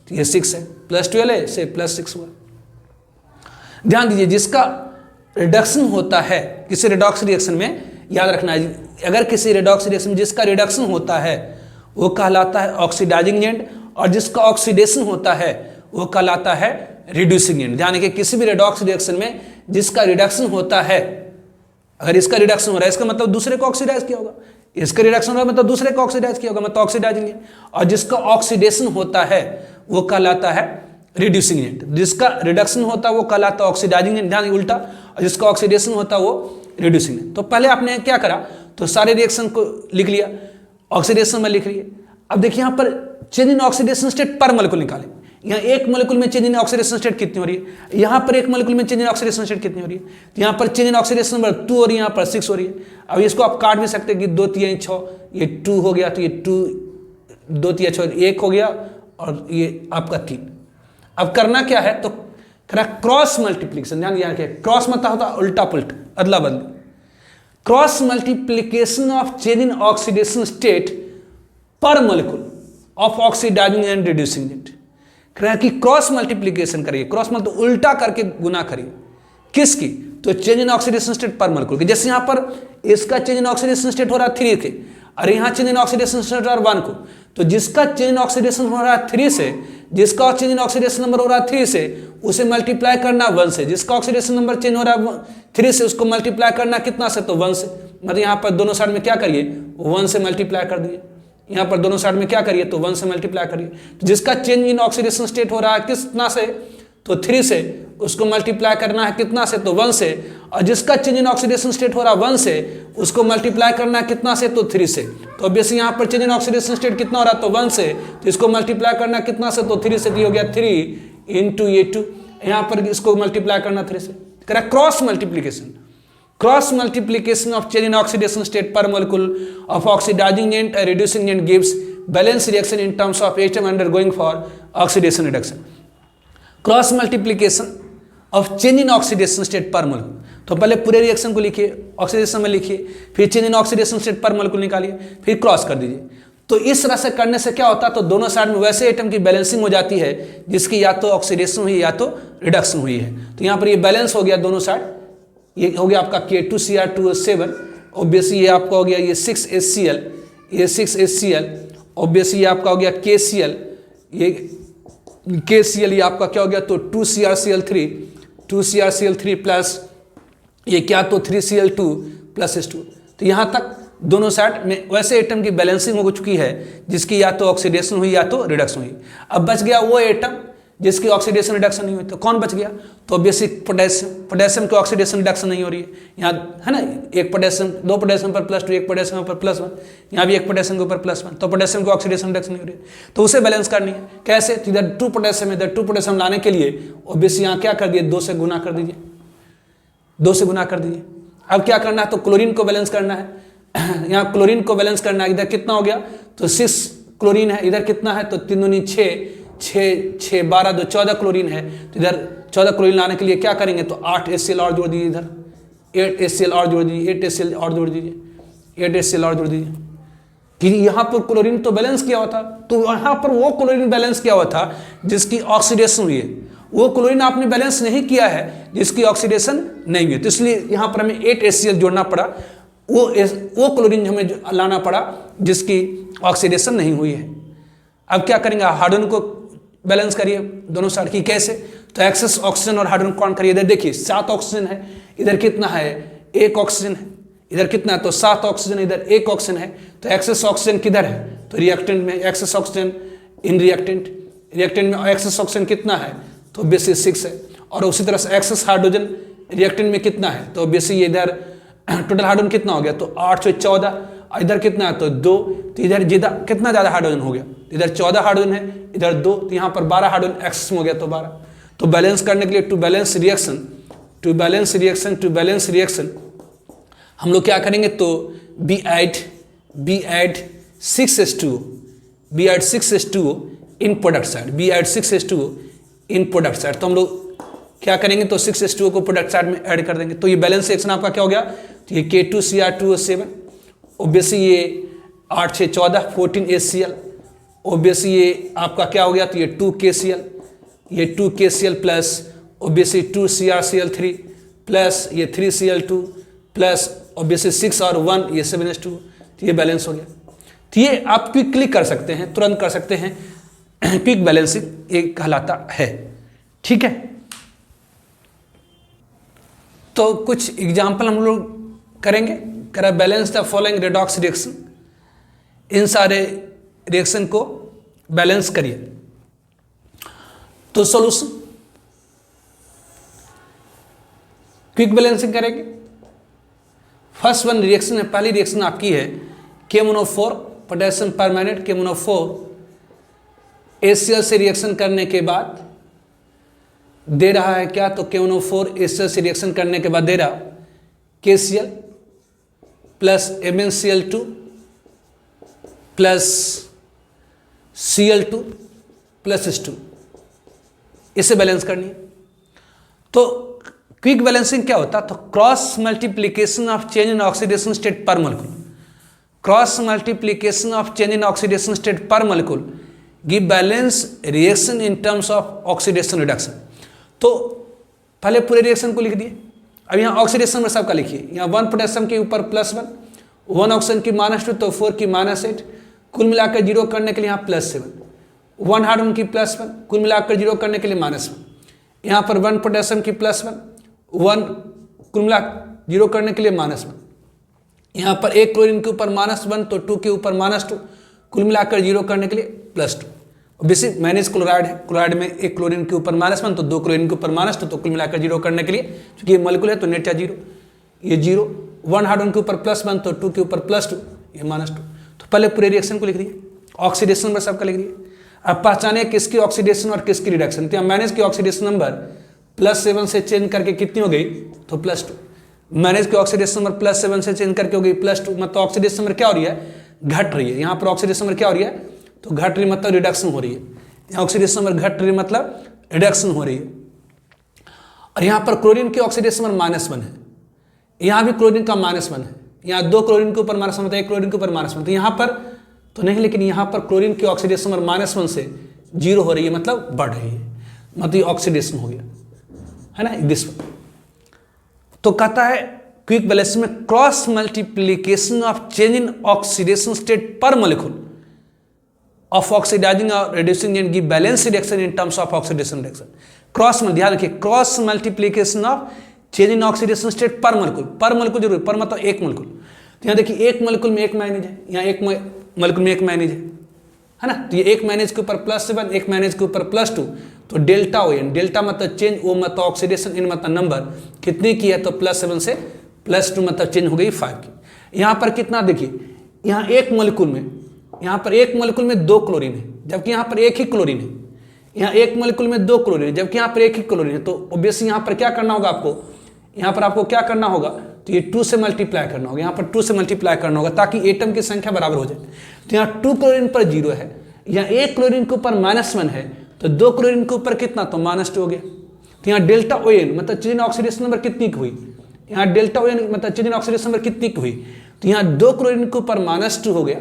तो ये 6 है, +12 है से +6 हुआ। ध्यान दीजिए, जिसका रिडक्शन होता है किसी रिडॉक्स रिएक्शन में, याद रखना है, अगर किसी रिडॉक्स रिएक्शन में जिसका रिडक्शन होता है वो कहलाता है ऑक्सीडाइजिंग एजेंट, और जिसका ऑक्सीडेशन होता है वो कहलाता है रिड्यूसिंग एजेंट। ध्यान रखिए, किसी भी रिडॉक्स रिएक्शन में जिसका रिडक्शन होता है, अगर इसका रिडक्शन हो रहा है इसका मतलब दूसरे को ऑक्सीडाइज किया होगा, इसका रिडक्शन हो रहा है मतलब दूसरे को ऑक्सीडाइज किया होगा, मतलब ऑक्सीडाइजिंग एजेंट। और जिसका ऑक्सीडेशन होता है वो कहलाता है रिड्यूसिंग एजेंट। जिसका रिडक्शन होता है वो कहलाता है ऑक्सीडाइजिंग एजेंट, ध्यान उल्टा, और जिसका ऑक्सीडेशन होता है वो रिड्यूसिंग एजेंट। तो पहले आपने क्या करा, तो सारे रिएक्शन को लिख लिया, ऑक्सीडेशन में लिख लिए। अब देखिए यहाँ पर change in oxidation state per molecule निकाले। यहाँ 1 मोलिक्यूल में चेंज इन ऑक्सीडेशन स्टेट कितनी हो रही है, यहाँ पर 1 मोलिक्यूल में चेंज इन ऑक्सीडेशन स्टेट कितनी हो रही है, तो यहाँ पर चेंज इन ऑक्सीडेशन नंबर 2 हो रही है, यहाँ पर 6 हो रही है। अब इसको आप काट भी सकते हैं कि 2 3 6, ये 2 हो गया, तो ये 2 3 6 1 हो गया, और ये आपका 3। अब करना क्या है, तो करा क्रॉस मल्टीप्लीकेशन। ध्यान दिया, क्रॉस मतलब होता है उल्टा पुल्टा, अदला बदली। Cross multiplication of change in oxidation state per molecule of oxidising and reducing agent. कह कि क्रॉस मल्टीप्लीकेशन करिए, क्रॉस मतलब उल्टा करके गुना करिए, किसकी, तो change in oxidation state per molecule की। जैसे यहाँ पर इसका चेंज इन ऑक्सीडेशन स्टेट हो रहा है 3 के, और यहाँ चेंज इन ऑक्सीडेशन स्टेट हो रहा है 1 को, तो जिसका चेंज इन ऑक्सीडेशन हो रहा है 3 से, जिसका चेंज इन ऑक्सीडेशन नंबर हो रहा है 3 से, उसे मल्टीप्लाई करना 1 से। जिसका ऑक्सीडेशन नंबर चेंज हो रहा है 3 से, उसको मल्टीप्लाई करना कितना से, तो 1 से। मतलब यहाँ पर दोनों साइड में क्या करिए, 1 से मल्टीप्लाई कर दिए। यहाँ पर दोनों साइड में क्या करिए, तो 1 से मल्टीप्लाई करिए। तो जिसका चेंज इन ऑक्सीडेशन स्टेट हो रहा है कितना से, तो 3 से, उसको मल्टीप्लाई करना है कितना से, तो 1 से। और जिसका चेंज इन ऑक्सीडेशन स्टेट हो रहा है 1 से, उसको मल्टीप्लाई करना है कितना से, तो 3 से। तो ऑब्वियसली यहाँ पर चेंज इन ऑक्सीडेशन स्टेट कितना हो रहा है, तो 1 से, तो इसको मल्टीप्लाई करना कितना से, तो 3 से। तो हो गया 3 इंटू ये 2, यहाँ पर इसको मल्टीप्लाई करना 3 से। करा cross multiplication, cross multiplication of change in oxidation state per molecule of oxidising agent and reducing agent gives balance reaction in terms of atom undergoing for oxidation reduction. Cross multiplication of change in oxidation state per molecule. तो पहले पूरे रिएक्शन को लिखिए, ऑक्सीडेशन में लिखिए, फिर change in oxidation state per molecule निकालिए, फिर क्रॉस कर दीजिए। तो इस तरह से करने से क्या होता है, तो दोनों साइड में वैसे एटम की बैलेंसिंग हो जाती है जिसकी या तो ऑक्सीडेशन हुई या तो रिडक्शन हुई है। तो यहाँ पर ये बैलेंस हो गया दोनों साइड, ये हो गया आपका K2Cr2O7, ऑब्वियसली ये आपका हो गया ये 6HCl, ये 6HCl, ऑब्वियसली ये आपका हो गया KCl, ये KCl, ये आपका क्या हो गया, तो 2CrCl3, 2CrCl3 प्लस ये क्या, तो 3Cl2 प्लस H2। तो यहाँ तक दोनों साइड में वैसे एटम की बैलेंसिंग हो चुकी है जिसकी या तो ऑक्सीडेशन हुई या तो रिडक्शन हुई। अब बच गया वो एटम जिसकी ऑक्सीडेशन रिडक्शन नहीं हुई। तो कौन बच गया, तो बेसिक पोटेशियम। पोटेशियम की ऑक्सीडेशन रिडक्शन नहीं हो रही है, यहाँ है ना, एक पोटेशियम, दो पोटेशियम पर +2, एक पोटेशियम पर +1, यहाँ भी एक पोटेशियम के ऊपर +1, तो पोटेशियम की ऑक्सीडेशन रिडक्शन नहीं हो रही है। तो उसे बैलेंस करनी है कैसे, तो इधर 2 पोटेशियम, इधर 2 पोटेशियम लाने के लिए ऑब्वियसली यहाँ क्या कर दिए, 2 से गुना कर दीजिए, 2 से गुना कर दीजिए। अब क्या करना है, तो क्लोरीन को बैलेंस करना है, यहाँ क्लोरीन को बैलेंस करना है। इधर कितना हो गया, तो 6 क्लोरीन है, इधर कितना है, तो 3 दूनी 6, 6 12 2 14 क्लोरीन है। तो इधर 14 क्लोरीन लाने के लिए क्या करेंगे, तो 8 HCl और जोड़ दीजिए, इधर 8 HCl और जोड़ दीजिए, 8 HCl और जोड़ दीजिए, 8 HCl और जोड़ दीजिए। कि यहाँ पर क्लोरीन तो बैलेंस किया हुआ था, तो यहाँ पर वो क्लोरीन बैलेंस किया हुआ था जिसकी ऑक्सीडेशन हुई है, वो क्लोरीन आपने बैलेंस नहीं किया है जिसकी ऑक्सीडेशन नहीं हुई। तो इसलिए यहाँ पर हमें 8 HCl जोड़ना पड़ा, वो क्लोरीन हमें लाना पड़ा जिसकी ऑक्सीडेशन नहीं हुई है। अब क्या करेंगे, हाइड्रोजन को बैलेंस करिए दोनों साइड की, कैसे, तो एक्सेस ऑक्सीजन और हाइड्रोजन काउंट करिए। इधर देखिए 7 ऑक्सीजन है, इधर कितना है, 1 ऑक्सीजन है, इधर कितना है, तो 7 ऑक्सीजन, इधर 1 ऑक्सीजन है। तो एक्सेस ऑक्सीजन किधर है, तो रिएक्टेंट में, excess oxygen in reactant, reactant में एक्सेस ऑक्सीजन कितना है, तो बेसिक 6 है। और उसी तरह से एक्सेस हाइड्रोजन रिएक्टेंट में कितना है, तो बेसिक ये इधर टोटल हाइड्रोजन कितना हो गया, तो 8 से 14, इधर कितना है, तो 2, तो इधर कितना ज़्यादा हाइड्रोजन हो गया, इधर 14 हाइड्रोजन है, इधर 2, तो यहाँ पर 12 हाइड्रोजन एक्सेस में हो गया, तो 12। तो बैलेंस करने के लिए टू बैलेंस रिएक्शन हम लोग क्या करेंगे, तो we add 6H2O in product side, we add 6H2O in product side. तो हम लोग क्या करेंगे, तो 6H2O को प्रोडक्ट साइड में ऐड कर देंगे। तो ये बैलेंस रिएक्शन आपका क्या हो गया, तो ये K2Cr2O7, ऑब्वियसली ये 8 से 14 14 HCl, ऑब्वियसली ये आपका क्या हो गया, तो ये 2 KCl, ये 2 KCl plus obviously 2 CrCl3 plus ये 3 Cl2 प्लस ऑब्वियसली 6 और 1 ये 7H2। तो ये बैलेंस हो गया। तो ये आप क्विकली कर सकते हैं, तुरंत कर सकते हैं, क्विक बैलेंसिंग ये कहलाता है, ठीक है। तो कुछ एग्जाम्पल हम लोग करेंगे, करा balance the following redox reaction, इन सारे रिएक्शन को बैलेंस करिए। तो सॉल्यूशन क्विक बैलेंसिंग करेंगे। फर्स्ट वन रिएक्शन है, पहली रिएक्शन आपकी है KMnO4 potassium permanganate, KMnO4 HCl से रिएक्शन करने के बाद दे रहा है क्या, तो KMnO4 HCl से रिएक्शन करने के बाद दे रहा KCl plus MnCl2 plus Cl2 plus H2, इसे बैलेंस करनी है। तो क्विक बैलेंसिंग क्या होता है, तो cross multiplication of change in oxidation state per molecule, cross multiplication of change in oxidation state per molecule give balance reaction in terms of oxidation reduction. तो पहले पूरे रिएक्शन को लिख दिए, अब यहाँ ऑक्सीडेशन में सबका लिखिए। यहाँ 1 पोटेशियम के ऊपर +1, 1 ऑक्सीजन की -2, तो 4 की -8, कुल मिलाकर 0 करने के लिए यहाँ +7, 1 हाइड्रोजन की +1, कुल मिलाकर 0 करने के लिए -1, यहाँ पर 1 पोटेशियम की +1, 1 कुल मिलाकर 0 करने के लिए -1, यहाँ पर 1 क्लोरीन के ऊपर -1, तो 2 के ऊपर -2, कुल मिलाकर 0 करने के लिए +2। बेसिक मैनेज क्लोराइड है, क्लोराइड में 1 क्लोरीन के ऊपर -1, तो 2 क्लोरीन के ऊपर -2, तो कुल मिलाकर 0 करने के लिए, क्योंकि ये मॉलिक्यूल है तो नेट चार्ज 0, ये 0, 1 हाइड्रोजन के ऊपर +1, तो 2 के ऊपर +2, ये -2। तो पहले पूरे रिएक्शन को लिख दिए, ऑक्सीडेशन नंबर सबका लिख दिए। अब पहचाने किसकी ऑक्सीडेशन और किसकी रिडक्शन। तो मैनेज की ऑक्सीडेशन नंबर +7 से चेंज करके कितनी हो गई, तो +2। मैनेज की ऑक्सीडेशन नंबर +7 से चेंज करके हो गई +2, मतलब ऑक्सीडेशन नंबर क्या हो रही है, घट रही है। यहाँ पर ऑक्सीडेशन नंबर क्या हो रही है, तो घट रही मतलब रिडक्शन हो रही है। यहाँ ऑक्सीडेशन नंबर घट रही मतलब रिडक्शन हो रही है। और यहाँ पर क्लोरीन की ऑक्सीडेशन नंबर -1 है, यहाँ भी क्लोरीन का -1 है, यहाँ 2 क्लोरीन के ऊपर -1 मतलब 1 क्लोरीन के ऊपर -1, तो यहाँ पर तो नहीं, लेकिन यहाँ पर क्लोरीन की ऑक्सीडेशन नंबर -1 से 0 हो रही है, मतलब बढ़ रही है, मतलब ये ऑक्सीडेशन हो गया, है ना दिस। तो कहता है क्विक बैलेंस में cross multiplication of change in oxidation state per molecule of oxidising और reducing agent give balance reaction in terms of oxidation reaction. Cross में ध्यान रखिए, cross multiplication of change in oxidation state per molecule जरूर, पर मतलब एक मॉलिक्यूल। तो यहाँ देखिए एक मॉलिक्यूल में एक मैनेज है, यहाँ एक मॉलिक्यूल में एक मैनेज है ना, तो ये एक मैनेज के ऊपर +7, एक मैनेज के ऊपर +2, तो डेल्टा ओ एन, डेल्टा मतलब चेंज, ओ मतलब ऑक्सीडेशन, इन मतलब नंबर, कितनी की है तो +7 से +2 मतलब चेंज हो गई 5 की। यहाँ पर कितना देखिए, यहाँ एक मॉलिक्यूल में, यहाँ पर एक मॉलिक्यूल में 2 क्लोरीन है, जबकि यहाँ पर एक ही क्लोरीन है। यहाँ एक मॉलिक्यूल में 2 क्लोरीन है, जबकि यहाँ पर एक ही क्लोरीन है। तो ऑब्वियसली यहाँ पर क्या करना होगा आपको, यहाँ पर आपको क्या करना होगा, तो ये 2 से मल्टीप्लाई करना होगा, यहाँ पर 2 से मल्टीप्लाई करना होगा ताकि एटम की संख्या बराबर हो जाए। तो यहाँ 2 क्लोरीन पर 0 है, यहाँ एक क्लोरीन के ऊपर -1 है, तो 2 क्लोरीन के ऊपर कितना, तो -2 हो गया। तो यहाँ डेल्टा ओ एन मतलब चेंज इन ऑक्सीडेशन नंबर कितनी की हुई, यहाँ डेल्टा ओ एन मतलब चेंज इन ऑक्सीडेशन नंबर कितनी की हुई, तो यहाँ 2 क्लोरीन के ऊपर -2 हो गया,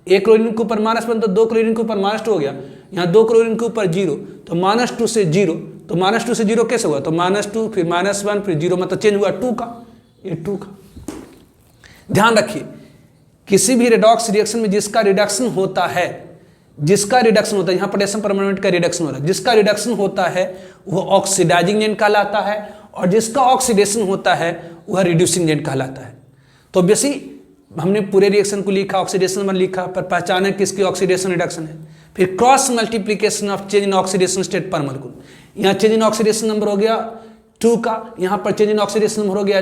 एक क्लोरीन के ऊपर -1 तो 2 क्लोरीन के ऊपर -2 हो गया, यहाँ 2 क्लोरीन के ऊपर 0, तो -2 से 0, तो -2 से 0 कैसे हुआ, तो -2 फिर -1 फिर 0 मतलब चेंज हुआ 2 का, ये 2 का। ध्यान रखिए, किसी भी रेडॉक्स रिएक्शन में जिसका रिडक्शन होता है, यहाँ पोटेशियम परमानेंट का रिडक्शन हो रहा है, जिसका रिडक्शन होता है वह ऑक्सीडाइजिंग एजेंट कहलाता है, और जिसका ऑक्सीडेशन होता है वह रिड्यूसिंग एजेंट कहलाता है। तो ऑब्वियसली हमने पूरे रिएक्शन को लिखा, ऑक्सीडेशन नंबर लिखा, पर पहचाने किसकी ऑक्सीडेशन रिडक्शन है। फिर cross multiplication of change in oxidation state per molecule, यहाँ चेंज इन ऑक्सीडेशन नंबर हो गया 2 का, यहाँ पर चेंज इन ऑक्सीडेशन नंबर हो गया,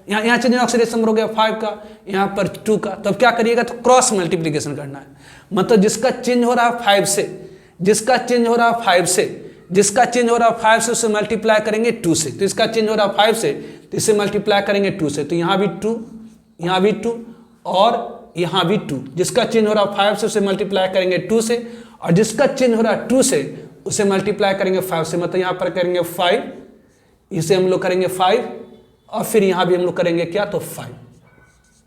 यहाँ चेंज इन ऑक्सीडेशन नंबर हो गया 5 का, यहाँ पर 2 का। तो अब क्या करिएगा, तो क्रॉस मल्टीप्लीकेशन करना है, मतलब जिसका चेंज हो रहा है 5 से, जिसका चेंज हो रहा है 5 से, जिसका चेंज हो रहा है 5 से, उसे मल्टीप्लाई करेंगे 2 से। तो इसका चेंज हो रहा है 5 से, तो इसे मल्टीप्लाई करेंगे 2 से, तो यहाँ भी 2, यहाँ भी 2 और यहाँ भी 2। जिसका चेंज हो रहा है 5 से उसे मल्टीप्लाई करेंगे 2 से, और जिसका चेंज हो रहा है 2 से उसे मल्टीप्लाई करेंगे 5 से, मतलब यहाँ पर करेंगे 5, इसे हम लोग करेंगे 5, और फिर यहाँ भी हम लोग करेंगे क्या, तो 5,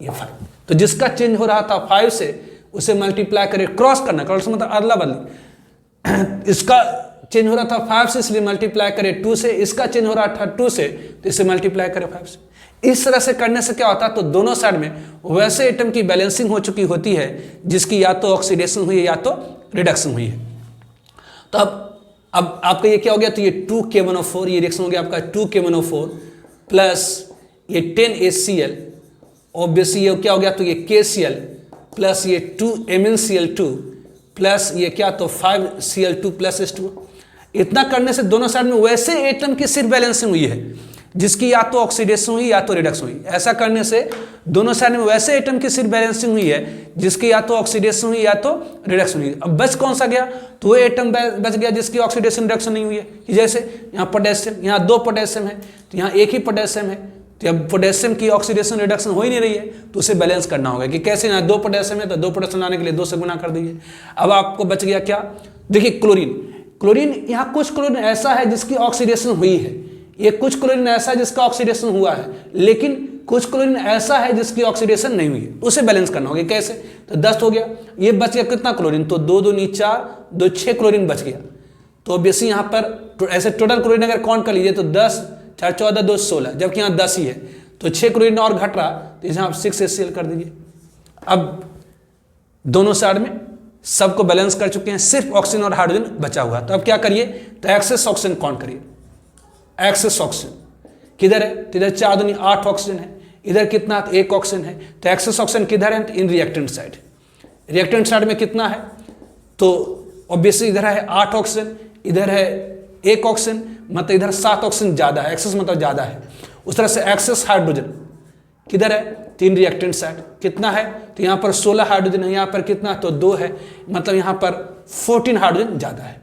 ये 5। तो जिसका चेंज हो रहा था 5 से उसे मल्टीप्लाई करें, क्रॉस करना, क्रॉस मतलब अदला बदली, इसका चेंज हो रहा था 5 से इसलिए मल्टीप्लाई करें 2 से, इसका चेंज हो रहा था 2 से तो इसे मल्टीप्लाई करें 5 से। इस तरह से करने से क्या होता है, तो दोनों साइड में वैसे एटम की बैलेंसिंग हो चुकी होती है जिसकी या तो ऑक्सीडेशन हुई है या तो रिडक्शन हुई है। तो अब आपका ये क्या हो गया, तो ये 2K1O4, ये रिएक्शन हो गया आपका 2K1O4 प्लस ये 10HCl, ऑब्वियसली ये क्या हो गया, तो ये KCl प्लस ये 2MnCl2 प्लस ये क्या, तो 5Cl2 प्लस H2। इतना करने से दोनों साइड में वैसे एटम की सिर्फ बैलेंसिंग हुई है जिसकी या तो ऑक्सीडेशन हुई या तो रिडक्शन हुई। ऐसा करने से दोनों साइड में वैसे एटम की सिर्फ बैलेंसिंग हुई है जिसकी या तो ऑक्सीडेशन हुई या तो रिडक्शन हुई। अब बच कौन सा गया, तो वो एटम बच गया जिसकी ऑक्सीडेशन रिडक्शन नहीं हुई है। कि जैसे यहाँ पोटेशियम, यहाँ 2 पोटेशियम है तो यहाँ एक ही पोटेशियम है, तो अब पोटेशियम की ऑक्सीडेशन रिडक्शन हो ही नहीं रही है, तो उसे बैलेंस करना होगा कि कैसे। यहाँ 2 पोटेशियम है तो 2 पोटेशियम लाने के लिए 2 से गुना कर दीजिए। अब आपको बच गया क्या, देखिए क्लोरीन, यहाँ कुछ क्लोरीन ऐसा है जिसकी ऑक्सीडेशन हुई है, ये कुछ क्लोरीन ऐसा है जिसका ऑक्सीडेशन हुआ है, लेकिन कुछ क्लोरीन ऐसा है जिसकी ऑक्सीडेशन नहीं हुई है, उसे बैलेंस करना होगा। कैसे, तो 10 हो गया, ये बच गया कितना क्लोरीन, तो 2 2 4 2 6 क्लोरीन बच गया। तो ऑब्वियसली यहाँ पर ऐसे टोटल क्लोरीन अगर काउंट कर लीजिए तो 10 4 14 2 16, जबकि यहाँ 10 ही है, तो 6 क्लोरीन और घट रहा, तो इसे आप 6HCl कर दीजिए। अब दोनों साइड में सबको बैलेंस कर चुके हैं, सिर्फ ऑक्सीजन और हाइड्रोजन बचा हुआ। तो अब क्या करिए, तो एक्सेस ऑक्सीजन काउंट करिए। एक्सेस ऑक्सीजन किधर है, तो इधर 4 दूनी 8 ऑक्सीजन है, इधर कितना, 1 ऑक्सीजन है। तो एक्सेस ऑक्सीजन किधर है, in reactant side. Reactant side में कितना है, तो ऑब्वियसली इधर है 8 ऑक्सीजन, इधर है 1 ऑक्सीजन, मतलब इधर 7 ऑक्सीजन ज़्यादा है, एक्सेस मतलब ज़्यादा है। उस तरह से एक्सेस हाइड्रोजन किधर है, 3 रिएक्टेंट साइड कितना है, तो यहाँ पर 16 हाइड्रोजन है, यहाँ पर कितना, तो 2 है, मतलब यहाँ पर 14 हाइड्रोजन ज़्यादा है।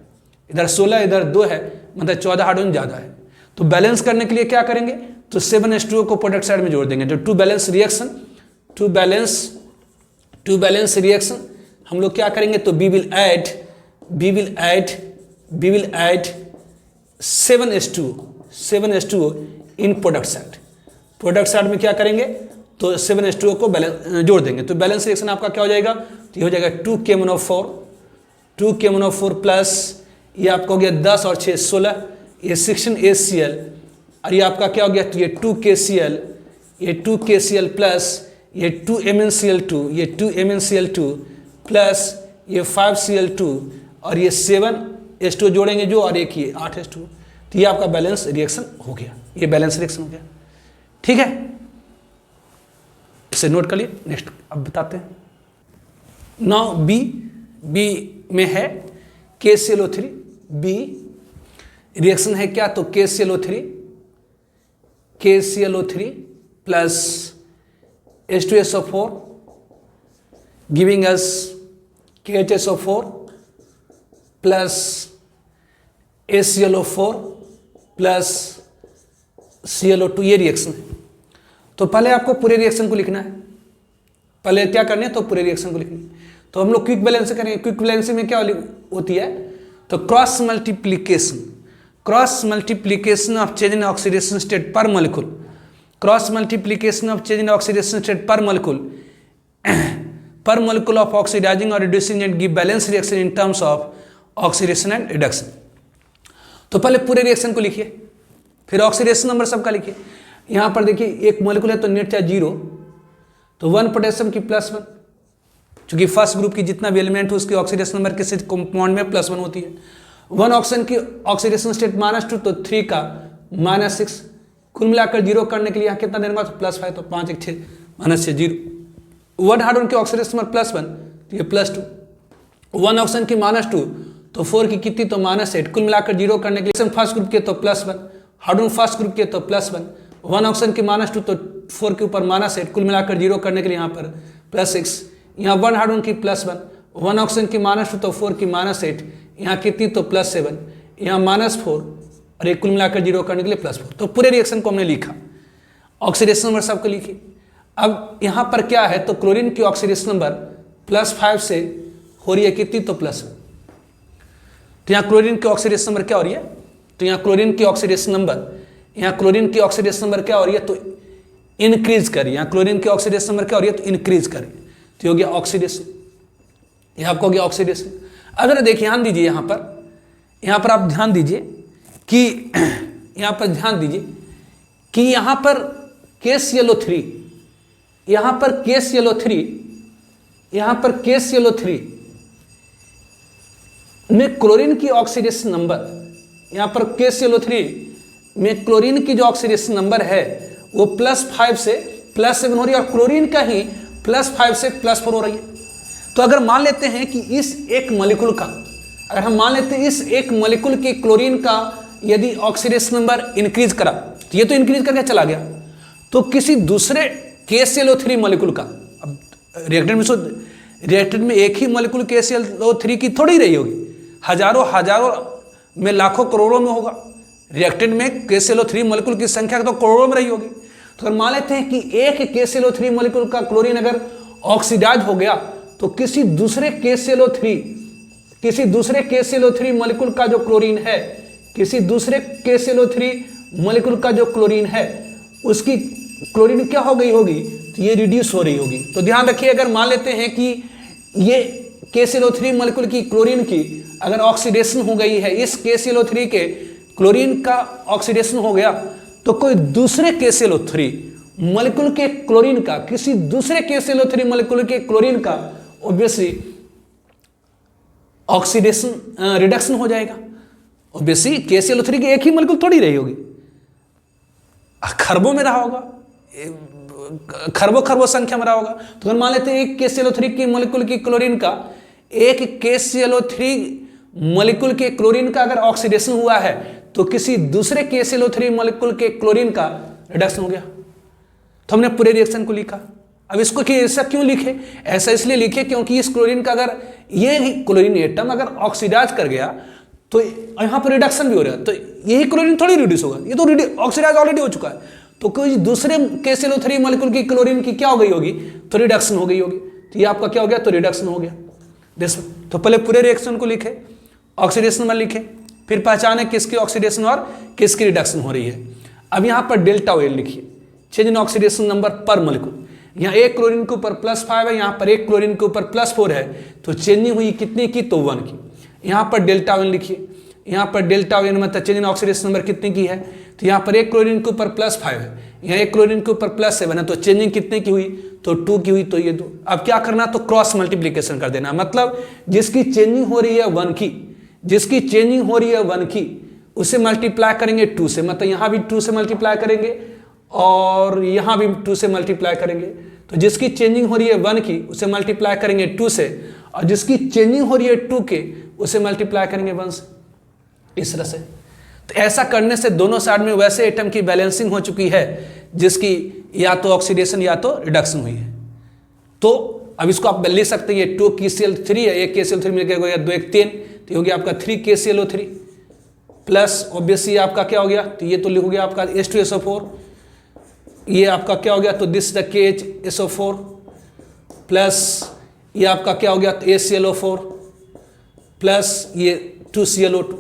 इधर 16 इधर 2 है, मतलब 14 हाइड्रोजन ज़्यादा है। तो बैलेंस करने के लिए क्या करेंगे, तो 7H2O को प्रोडक्ट साइड में जोड़ देंगे। तो टू बैलेंस रिएक्शन हम लोग क्या करेंगे, तो we will add 7H2O in product side. Product side में क्या करेंगे, तो 7H2O को जोड़ देंगे। तो बैलेंस रिएक्शन आपका क्या हो जाएगा, तो ये हो जाएगा 2K-4, 2K-4 प्लस ये आपका हो गया 10 और 6 16, ये 16HCl, और ये आपका क्या हो गया, तो ये 2KCl, ये 2KCl प्लस ये 2MnCl2, ये 2MnCl2 प्लस ये 5Cl2 और ये 7H2 जोड़ेंगे जो, और एक ये 8H2, तो ये आपका बैलेंस रिएक्शन हो गया, ये बैलेंस रिएक्शन हो गया। ठीक है, इसे नोट कर लिए। नेक्स्ट अब बताते हैं। नाउ बी में है KClO3, बी रिएक्शन है क्या, तो KClO3 plus H2SO4 giving us KHSO4 plus AClO4 plus ClO2, ये रिएक्शन है। तो पहले आपको पूरे रिएक्शन को लिखना है, पहले क्या करना है, तो पूरे रिएक्शन को लिखना है। तो हम लोग क्विक बैलेंस करेंगे। क्विक बैलेंस में क्या होती है, तो cross multiplication of change in oxidation state per molecule, cross multiplication of change in oxidation state per molecule of oxidising और reducing agent give balance reaction in terms of oxidation and reduction. तो पहले पूरे रिएक्शन को लिखिए, फिर ऑक्सीडेशन नंबर सबका लिखिए। यहाँ पर देखिए एक मॉलिक्यूल है तो नेट चार्ज 0, तो 1 पोटेशियम की +1, चूंकि फर्स्ट ग्रुप की जितना भी एलिमेंट हो उसकी ऑक्सीडेशन नंबर किसी कंपाउंड में +1 होती है। 1 ऑक्सीजन की ऑक्सीडेशन स्टेट -2, तो 3 का -6, कुल मिलाकर 0 करने के लिए यहाँ कितना देना, तो +5, तो 5 1 6 -6 0। 1 हाइड्रोजन की ऑक्सीडेशन नंबर +1, तो ये +2। 1 ऑक्सीजन की -2, तो 4 की कितनी, तो -8, कुल मिलाकर 0 करने के लिए फर्स्ट ग्रुप के तो +1, हाइड्रोजन फर्स्ट ग्रुप के तो +1, 1 ऑक्सीजन की -2, तो 4 के ऊपर -8, कुल मिलाकर 0 करने के लिए यहाँ पर +6। यहाँ 1 हाइड्रोजन की +1, 1 ऑक्सीजन की -2, तो 4 की -8, यहाँ कितनी, तो +7, यहाँ -4, और एक कुल मिलाकर 0 करने के लिए +4। तो पूरे रिएक्शन को हमने लिखा, ऑक्सीडेशन नंबर सबको लिखी। अब यहाँ पर क्या है, तो क्लोरीन की ऑक्सीडेशन नंबर +5 से हो रही है कितनी, तो +1। तो यहाँ क्लोरीन की ऑक्सीडेशन नंबर क्या हो रही है, तो यहाँ क्लोरीन की ऑक्सीडेशन नंबर क्या हो रही है, तो इंक्रीज करिए। यहाँ क्लोरीन की ऑक्सीडेशन नंबर क्या हो रही है, तो इंक्रीज करिए, तो हो गया ऑक्सीडेशन, यहाँ आपको हो गया ऑक्सीडेशन। अगर देखिए ध्यान दीजिए यहाँ पर आप ध्यान दीजिए कि यहाँ पर KClO3 में क्लोरीन की ऑक्सीडेशन नंबर, यहाँ पर KClO3 में क्लोरीन की जो ऑक्सीडेशन नंबर है वो +5 से +7 हो रही है, और क्लोरीन का ही +5 से +4 हो रही है। तो अगर मान लेते हैं कि इस एक मॉलिक्यूल का, अगर हम मान लेते हैं इस एक मॉलिक्यूल के क्लोरीन का यदि ऑक्सीडेशन नंबर इंक्रीज करा, तो ये तो इंक्रीज करके चला गया, तो किसी दूसरे KClO3 मॉलिक्यूल का, अब रिएक्टेंट में एक ही मॉलिक्यूल KClO3 की थोड़ी रही होगी, हजारों में लाखों करोड़ों में होगा। रिएक्टेंट में KClO3 मॉलिक्यूल की संख्या तो करोड़ों में रही होगी। तो अगर मान लेते हैं कि एक KClO3 मॉलिक्यूल का क्लोरीन अगर ऑक्सीडाइज हो गया, तो किसी दूसरे KClO3 मॉलिक्यूल का जो क्लोरीन है, उसकी क्लोरीन क्या हो गई होगी, तो ये रिड्यूस हो रही होगी। तो ध्यान रखिए, अगर मान लेते हैं कि ये KClO3 मॉलिक्यूल की क्लोरीन की अगर ऑक्सीडेशन हो गई है, इस KClO3 के क्लोरीन का ऑक्सीडेशन हो गया, तो कोई दूसरे KClO3 मॉलिक्यूल के क्लोरीन का, किसी दूसरे KClO3 मॉलिक्यूल के क्लोरीन का ऑब्वियसली ऑक्सीडेशन रिडक्शन हो जाएगा। ऑब्वियसली KClO3 की एक ही मॉलिक्यूल थोड़ी रही होगी, खरबों में रहा होगा, खरबों संख्या में रहा होगा। तो अगर मान लेते हैं एक KClO3 की मॉलिक्यूल की क्लोरीन का, एक KClO3 मॉलिक्यूल के क्लोरीन का अगर ऑक्सीडेशन हुआ है, तो किसी दूसरे KClO3 मॉलिक्यूल के क्लोरीन का रिडक्शन हो गया। तो हमने पूरे रिएक्शन को लिखा। अब इसको कि ऐसा क्यों लिखे, ऐसा इसलिए लिखे क्योंकि इस क्लोरीन का अगर ये क्लोरीन एटम अगर ऑक्सीडाइज कर गया, तो यहाँ पर रिडक्शन भी हो रहा है, तो यही क्लोरीन थोड़ी रिड्यूस होगा, ये तो ऑक्सीडाइज ऑलरेडी हो चुका है। तो कोई दूसरे KClO3 मॉलिक्यूल की क्लोरीन की क्या हो गई होगी, तो रिडक्शन हो गई होगी। तो ये आपका क्या हो गया, तो रिडक्शन हो गया। तो पहले पूरे रिएक्शन को लिखे, ऑक्सीडेशन नंबर लिखे, फिर पहचाने किसकी ऑक्सीडेशन और किसकी रिडक्शन हो रही है। अब यहाँ पर डेल्टा OL लिखिए, change in oxidation number per molecule. यहाँ एक क्लोरीन के ऊपर +5 है, यहाँ पर एक क्लोरीन के ऊपर +4 है, तो चेंजिंग हुई कितनी की, तो 1 की। यहाँ पर डेल्टा वन लिखिए, यहाँ पर डेल्टा वन मतलब चेंज इन ऑक्सीडेशन नंबर कितने की है, तो यहाँ पर एक क्लोरीन के ऊपर +5 है, यहाँ एक क्लोरीन के ऊपर +7 है, तो चेंजिंग कितने की हुई, तो 2 की हुई, तो ये 2। अब क्या करना, तो क्रॉस मल्टीप्लीकेशन कर देना, मतलब जिसकी चेंजिंग हो रही है 1 की, जिसकी चेंजिंग हो रही है 1 की, उसे मल्टीप्लाई करेंगे 2 से, मतलब यहाँ भी 2 से मल्टीप्लाई करेंगे और यहाँ भी 2 से मल्टीप्लाई करेंगे। तो जिसकी चेंजिंग हो रही है 1 की उसे मल्टीप्लाई करेंगे 2 से, और जिसकी चेंजिंग हो रही है 2 के उसे मल्टीप्लाई करेंगे 1 से, इस तरह से। तो ऐसा करने से दोनों साइड में वैसे एटम की बैलेंसिंग हो चुकी है जिसकी या तो ऑक्सीडेशन या तो रिडक्शन हुई है। तो अब इसको आप लिख सकते हैं, ये 2 KCl3 है, एक KCl3 मिल गया 2 1 3, तो हो गया आपका 3 KClO3 प्लस ऑब्वियसली आपका क्या हो गया, तो ये तो हो गया आपका H2SO4, ये आपका क्या हो गया, तो दिस द KHSO4 प्लस ये आपका क्या हो गया, तो AClO4 प्लस ये 2ClO2।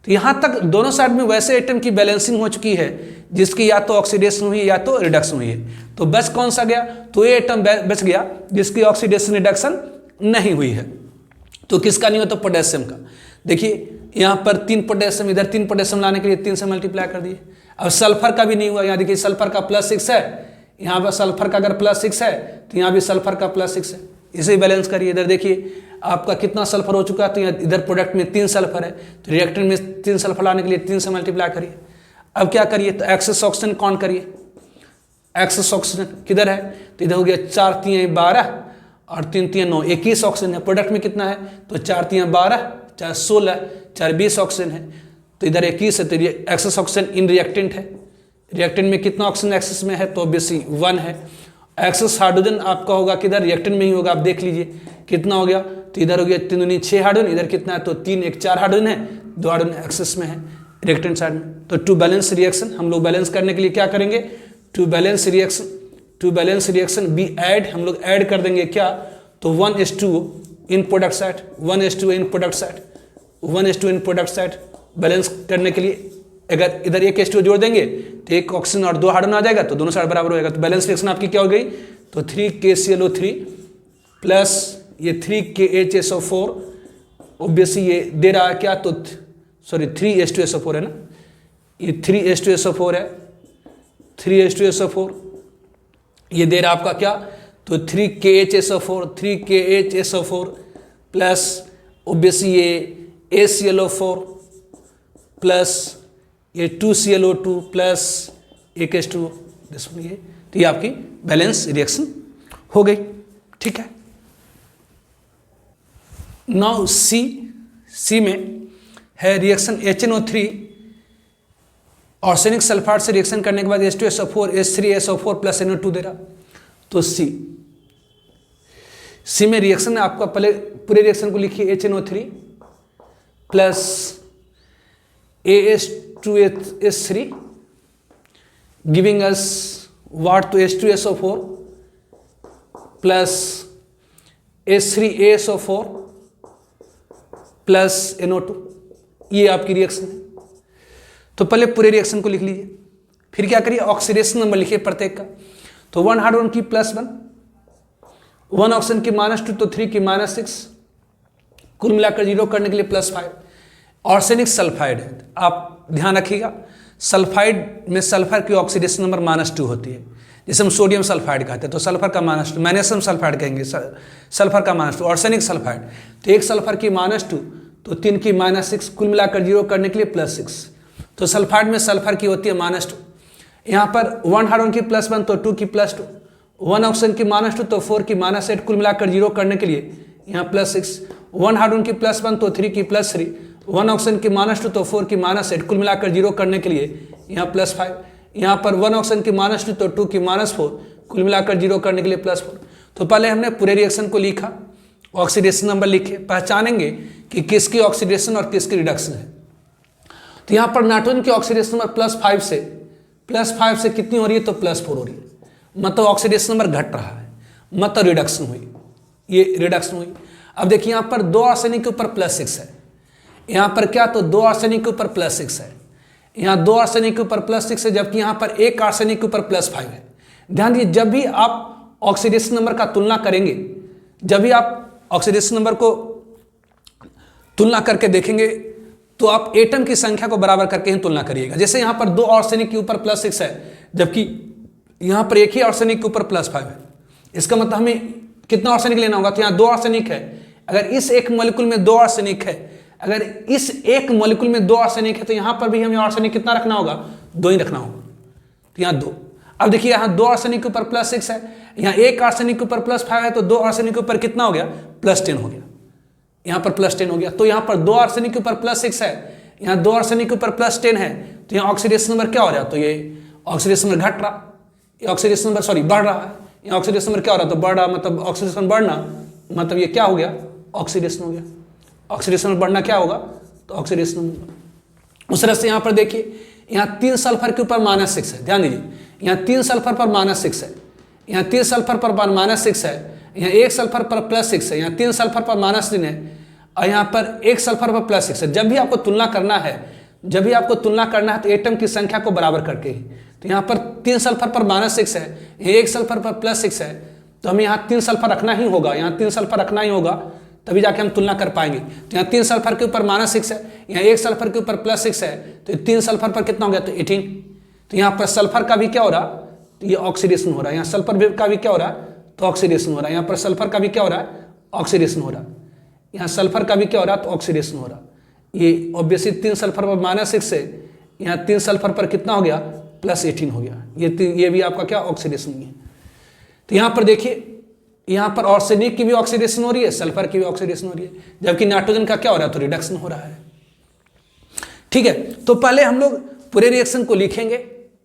तो यहाँ तक दोनों साइड में वैसे एटम की बैलेंसिंग हो चुकी है जिसकी या तो ऑक्सीडेशन हुई या तो रिडक्शन हुई है। तो बस कौन सा गया, तो ये एटम बच गया जिसकी ऑक्सीडेशन रिडक्शन नहीं हुई है। तो किसका नहीं हो, तो पोटेशियम का। देखिए यहाँ पर 3 पोटेशियम, इधर 3 पोटेशियम लाने के लिए 3 से मल्टीप्लाई कर दिए। अब सल्फर का भी नहीं हुआ, यहाँ देखिए सल्फर का +6 है, यहाँ पर सल्फर का अगर +6 है तो यहाँ भी सल्फर का +6 है, इसे बैलेंस करिए। इधर देखिए आपका कितना सल्फर हो चुका है, तो यहाँ इधर प्रोडक्ट में 3 सल्फर है, तो रिएक्टेंट में 3 सल्फर लाने के लिए 3 से मल्टीप्लाई करिए। अब क्या करिए, तो एक्सेस ऑक्सीजन काउंट करिए। एक्सेस ऑक्सीजन किधर है, तो इधर हो गया 4 3 12 और 3 3 9, 21 ऑक्सीजन है। प्रोडक्ट में कितना है, तो 4 3 12 4 16 4 20 ऑक्सीजन है, तो इधर 21 है, तो ये एक्सेस ऑक्सीजन इन रिएक्टेंट है। रिएक्टेंट में कितना ऑक्सीजन एक्सेस में है, तो ऑब्वियसली 1 है। एक्सेस हाइड्रोजन आपका होगा किधर, रिएक्टेंट में ही होगा। आप देख लीजिए कितना हो गया, तो इधर हो गया 3 दूनी 6 हाइड्रोजन, इधर कितना है, तो 3 1 4 हाइड्रोजन है, 2 हाइड्रोजन एक्सेस में है रिएक्टेंट साइड में। तो टू बैलेंस रिएक्शन हम लोग बैलेंस करने के लिए क्या करेंगे, to balance reaction be add, हम लोग ऐड कर देंगे क्या, तो 1:2 in product side, 1:2 in product side, 1:2 in product side. Balance करने के लिए अगर इधर एक H2 जोड़ देंगे तो एक ऑक्सीजन और 2 हाइड्रोजन आ जाएगा, तो दोनों साइड बराबर हो जाएगा। तो बैलेंस रिएक्शन आपकी क्या हो गई, तो 3 KClO3 प्लस ये 3 KHSO4, ऑब्वियसली ये दे रहा है क्या, तो सॉरी 3H2SO4 है ना, ये 3H2SO4 है, 3H2SO4 ये दे रहा आपका क्या, तो 3 KHSO4 प्लस ऑब्वियसली ये AClO4 प्लस ये 2ClO2 प्लस एक H2, ये तो ये आपकी बैलेंस रिएक्शन हो गई। ठीक है, नाउ सी में है रिएक्शन HNO3 आर्सेनिक सल्फाइड से रिएक्शन करने के बाद H2SO4 H3SO4 प्लस NO2 दे रहा। तो सी में रिएक्शन आपका पहले पूरे रिएक्शन को लिखिए, HNO3 plus AS2H3 giving us what, तो H2SO4 plus H3ASO4 plus NO2, ये आपकी रिएक्शन है। तो पहले पूरे रिएक्शन को लिख लीजिए, फिर क्या करिए, ऑक्सीडेशन नंबर लिखिए प्रत्येक का। तो 1 हाइड्रोजन की +1, 1 ऑक्सीजन की -2, तो 3 की -6, कुल मिलाकर 0 करने के लिए +5। आर्सेनिक सल्फाइड है, आप ध्यान रखिएगा, सल्फाइड में सल्फर की ऑक्सीडेशन नंबर -2 होती है, जिसे हम सोडियम सल्फाइड कहते हैं। तो सल्फर का -2, मैग्नीशियम सल्फाइड कहेंगे, सल्फर का -2, आर्सेनिक सल्फाइड, तो एक सल्फर की -2, तो 3 की -6, कुल मिलाकर 0 करने के लिए +6। तो सल्फाइड में सल्फर की होती है -2। यहाँ पर 1 हाइड्रोजन की +1, तो 2 की +2, 1 ऑक्सीजन की -2, तो 4 की -8, कुल मिलाकर 0 करने के लिए यहाँ +6, 1 हाइड्रोजन की +1, तो 3 की +3, 1 ऑक्सीजन की -2, तो 4 की -8, कुल मिलाकर 0 करने के लिए यहाँ +5। यहाँ पर 1 ऑक्सीजन की -2, तो 2 की -4, कुल मिलाकर 0 करने के लिए +4। तो पहले हमने पूरे रिएक्शन को लिखा, ऑक्सीडेशन नंबर लिखे, पहचानेंगे कि किसकी ऑक्सीडेशन और किसकी रिडक्शन है। तो यहाँ पर नाइट्रोजन की ऑक्सीडेशन नंबर +5 से कितनी हो रही है, तो +4 हो रही है, मतलब ऑक्सीडेशन नंबर घट रहा है, मतलब रिडक्शन हुई, ये रिडक्शन हुई। अब देखिए यहाँ पर 2 आर्सेनिक के ऊपर +6 है, यहाँ पर क्या, तो 2 आर्सेनिक के ऊपर +6 है, यहाँ 2 आर्सेनिक के ऊपर +6 है, जबकि यहाँ पर 1 आर्सेनिक के ऊपर +5 है। ध्यान दीजिए, जब भी आप ऑक्सीडेशन नंबर का तुलना करेंगे, जब भी आप ऑक्सीडेशन नंबर को तुलना करके देखेंगे तो आप एटम की संख्या को बराबर करके ही तुलना करिएगा। जैसे यहाँ पर 2 आर्सेनिक के ऊपर +6 है, जबकि यहाँ पर एक ही आर्सेनिक के ऊपर +5 है। इसका मतलब हमें कितना आर्सेनिक लेना होगा? तो यहाँ 2 आर्सेनिक है। अगर इस एक मॉलिक्यूल में 2 आर्सेनिक है, अगर इस एक मॉलिक्यूल में 2 आर्सेनिक है, तो यहाँ पर भी हमें आर्सेनिक कितना रखना होगा? 2 ही रखना होगा। तो यहाँ 2। अब देखिए यहाँ 2 आर्सेनिक के ऊपर +6 है, यहाँ एक आर्सेनिक के ऊपर +5 है, तो 2 आर्सेनिक के ऊपर कितना हो गया? +10 हो गया। यहाँ पर +10 हो गया। तो यहाँ पर 2 आर्सेनिक के ऊपर +6 है, यहाँ 2 आर्सेनिक के ऊपर +10 है, तो यहाँ ऑक्सीडेशन नंबर क्या हो रहा है? तो ये ऑक्सीडेशन नंबर घट रहा, ये ऑक्सीडेशन नंबर बढ़ रहा है। यहाँ ऑक्सीडेशन नंबर क्या हो रहा है? तो बढ़ रहा, मतलब ऑक्सीडेशन बढ़ना, मतलब ये क्या हो गया? ऑक्सीडेशन हो गया। ऑक्सीडेशन नंबर बढ़ना क्या होगा? तो ऑक्सीडेशन नंबर। उस तरह से यहाँ पर देखिए, यहाँ 3 सल्फर के ऊपर -6 है, ध्यान दीजिए, यहाँ 3 सल्फर पर -6 है, यहाँ 3 सल्फर पर -6 है, यहाँ 1 सल्फर पर +6 है, यहाँ 3 सल्फर पर -3 है, और यहाँ पर 1 सल्फर पर +6 है। जब भी आपको तुलना करना है, जब भी आपको तुलना करना है तो एटम की संख्या को बराबर करके ही। तो यहाँ पर 3 सल्फर पर -6 है, 1 सल्फर पर +6 है, तो हमें यहाँ 3 सल्फर रखना ही होगा, यहाँ 3 सल्फर रखना ही होगा, तभी जाके हम तुलना कर पाएंगे। तो यहाँ 3 सल्फर के ऊपर -6 है, यहाँ 1 सल्फर के ऊपर +6 है, तो 3 सल्फर पर कितना हो गया? तो 18। तो यहाँ पर सल्फर का भी क्या हो रहा? तो ये ऑक्सीडेशन हो रहा है। यहाँ सल्फर का भी क्या हो रहा है? तो ऑक्सीडेशन हो रहा है। यहाँ पर सल्फर का भी क्या हो रहा है? ऑक्सीडेशन हो रहा है। यहाँ सल्फर का भी क्या हो रहा है? तो ऑक्सीडेशन हो रहा है। ये ऑब्वियसली 3 सल्फर पर -6 से यहाँ 3 सल्फर पर कितना हो गया? +18 हो गया। ये भी आपका क्या? ऑक्सीडेशन ही है। तो यहाँ पर देखिए, यहाँ पर आर्सेनिक की भी ऑक्सीडेशन हो रही है, सल्फर की भी ऑक्सीडेशन हो रही है, जबकि नाइट्रोजन का क्या हो रहा है? तो रिडक्शन हो रहा है। ठीक है, तो पहले हम लोग पूरे रिएक्शन को लिखेंगे।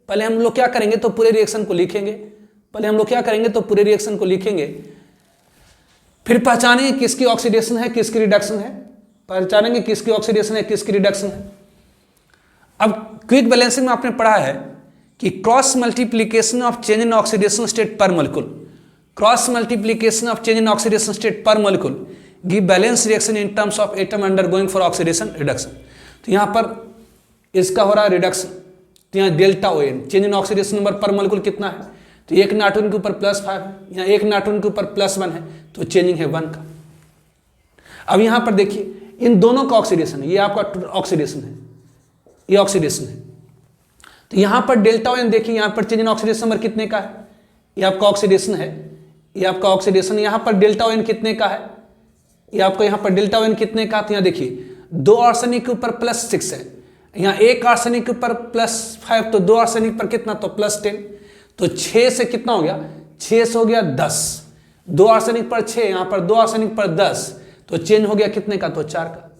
पहले हम लोग क्या करेंगे? तो पूरे रिएक्शन को लिखेंगे। पहले हम लोग क्या करेंगे? तो पूरे रिएक्शन को लिखेंगे, फिर पहचानेंगे किसकी ऑक्सीडेशन है, किसकी रिडक्शन है, पहचानेंगे किसकी ऑक्सीडेशन है, किसकी रिडक्शन है। अब क्विक बैलेंसिंग में आपने पढ़ा है कि cross multiplication of change in oxidation state per molecule, cross multiplication of change in oxidation state per molecule give balance reaction in terms of atom undergoing for oxidation reduction. तो यहाँ पर इसका हो रहा है रिडक्शन, तो यहाँ delta O N, change in oxidation number per molecule कितना है? तो 1 नाइट्रोजन के ऊपर +5 है, यहाँ 1 नाइट्रोजन के ऊपर +1 है, तो चेंजिंग है 1 का। अब यहाँ पर देखिए, इन दोनों का ऑक्सीडेशन है, ये आपका ऑक्सीडेशन है, ये ऑक्सीडेशन है। तो यहाँ पर डेल्टा ओ एन देखिए, यहाँ पर चेंज इन ऑक्सीडेशन नंबर कितने का है? ये आपका ऑक्सीडेशन है, ये आपका ऑक्सीडेशन। यहाँ पर डेल्टा ओ एन कितने का है? ये आपका यहाँ पर डेल्टा ओ एन कितने का? तो यहाँ देखिए, 2 आर्सेनिक के ऊपर +6 है, यहाँ 1 आर्सेनिक के ऊपर +5, तो 2 आर्सेनिक पर कितना? तो +10, तो 6 से कितना हो गया? 6 से हो गया 10, 2 आर्सेनिक पर 6, यहाँ पर 2 आर्सेनिक पर 10, तो चेंज हो गया कितने का? तो 4 का।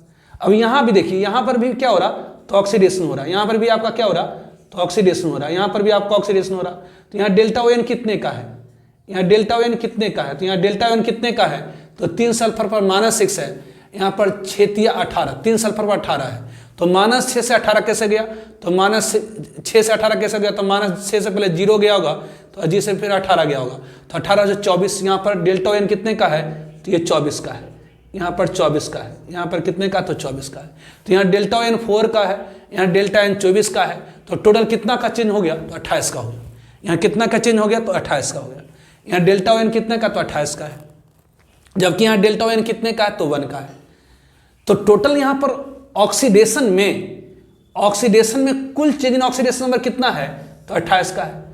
अब यहाँ भी देखिए, यहाँ पर भी क्या हो रहा? तो ऑक्सीडेशन हो रहा है। यहाँ पर भी आपका क्या हो रहा? तो ऑक्सीडेशन हो रहा है। यहाँ पर भी आपका ऑक्सीडेशन हो रहा। तो यहाँ डेल्टा ओ एन कितने का है? यहाँ डेल्टा ओ एन कितने का है? तो यहाँ डेल्टा ओ एन कितने का है? तो 3 सल्फर पर -6 है, यहाँ पर 6 या 18, 3 सल्फर पर 18 है, तो -6 से 18 कैसे गया? तो -6 से 18 कैसे गया? तो -6 से पहले 0 गया होगा, तो जी से फिर 18 गया होगा, तो 18 से 24। यहाँ पर डेल्टा एन कितने का है? तो ये 24 का है, यहाँ पर 24 का है, यहाँ पर कितने का? तो 24 का है। तो यहाँ डेल्टा एन 4 का है, यहाँ डेल्टा एन 24 का है, तो टोटल कितना का चेंज हो गया? तो 28 का हो गया। यहाँ कितना का चेंज हो गया? तो 28 का हो गया। यहाँ डेल्टा एन कितने का? तो 28 का है, जबकि यहाँ डेल्टा एन कितने का है? तो 1 का है। तो टोटल यहाँ पर ऑक्सीडेशन में कुल चेंज इन ऑक्सीडेशन नंबर कितना है? तो 28 का है।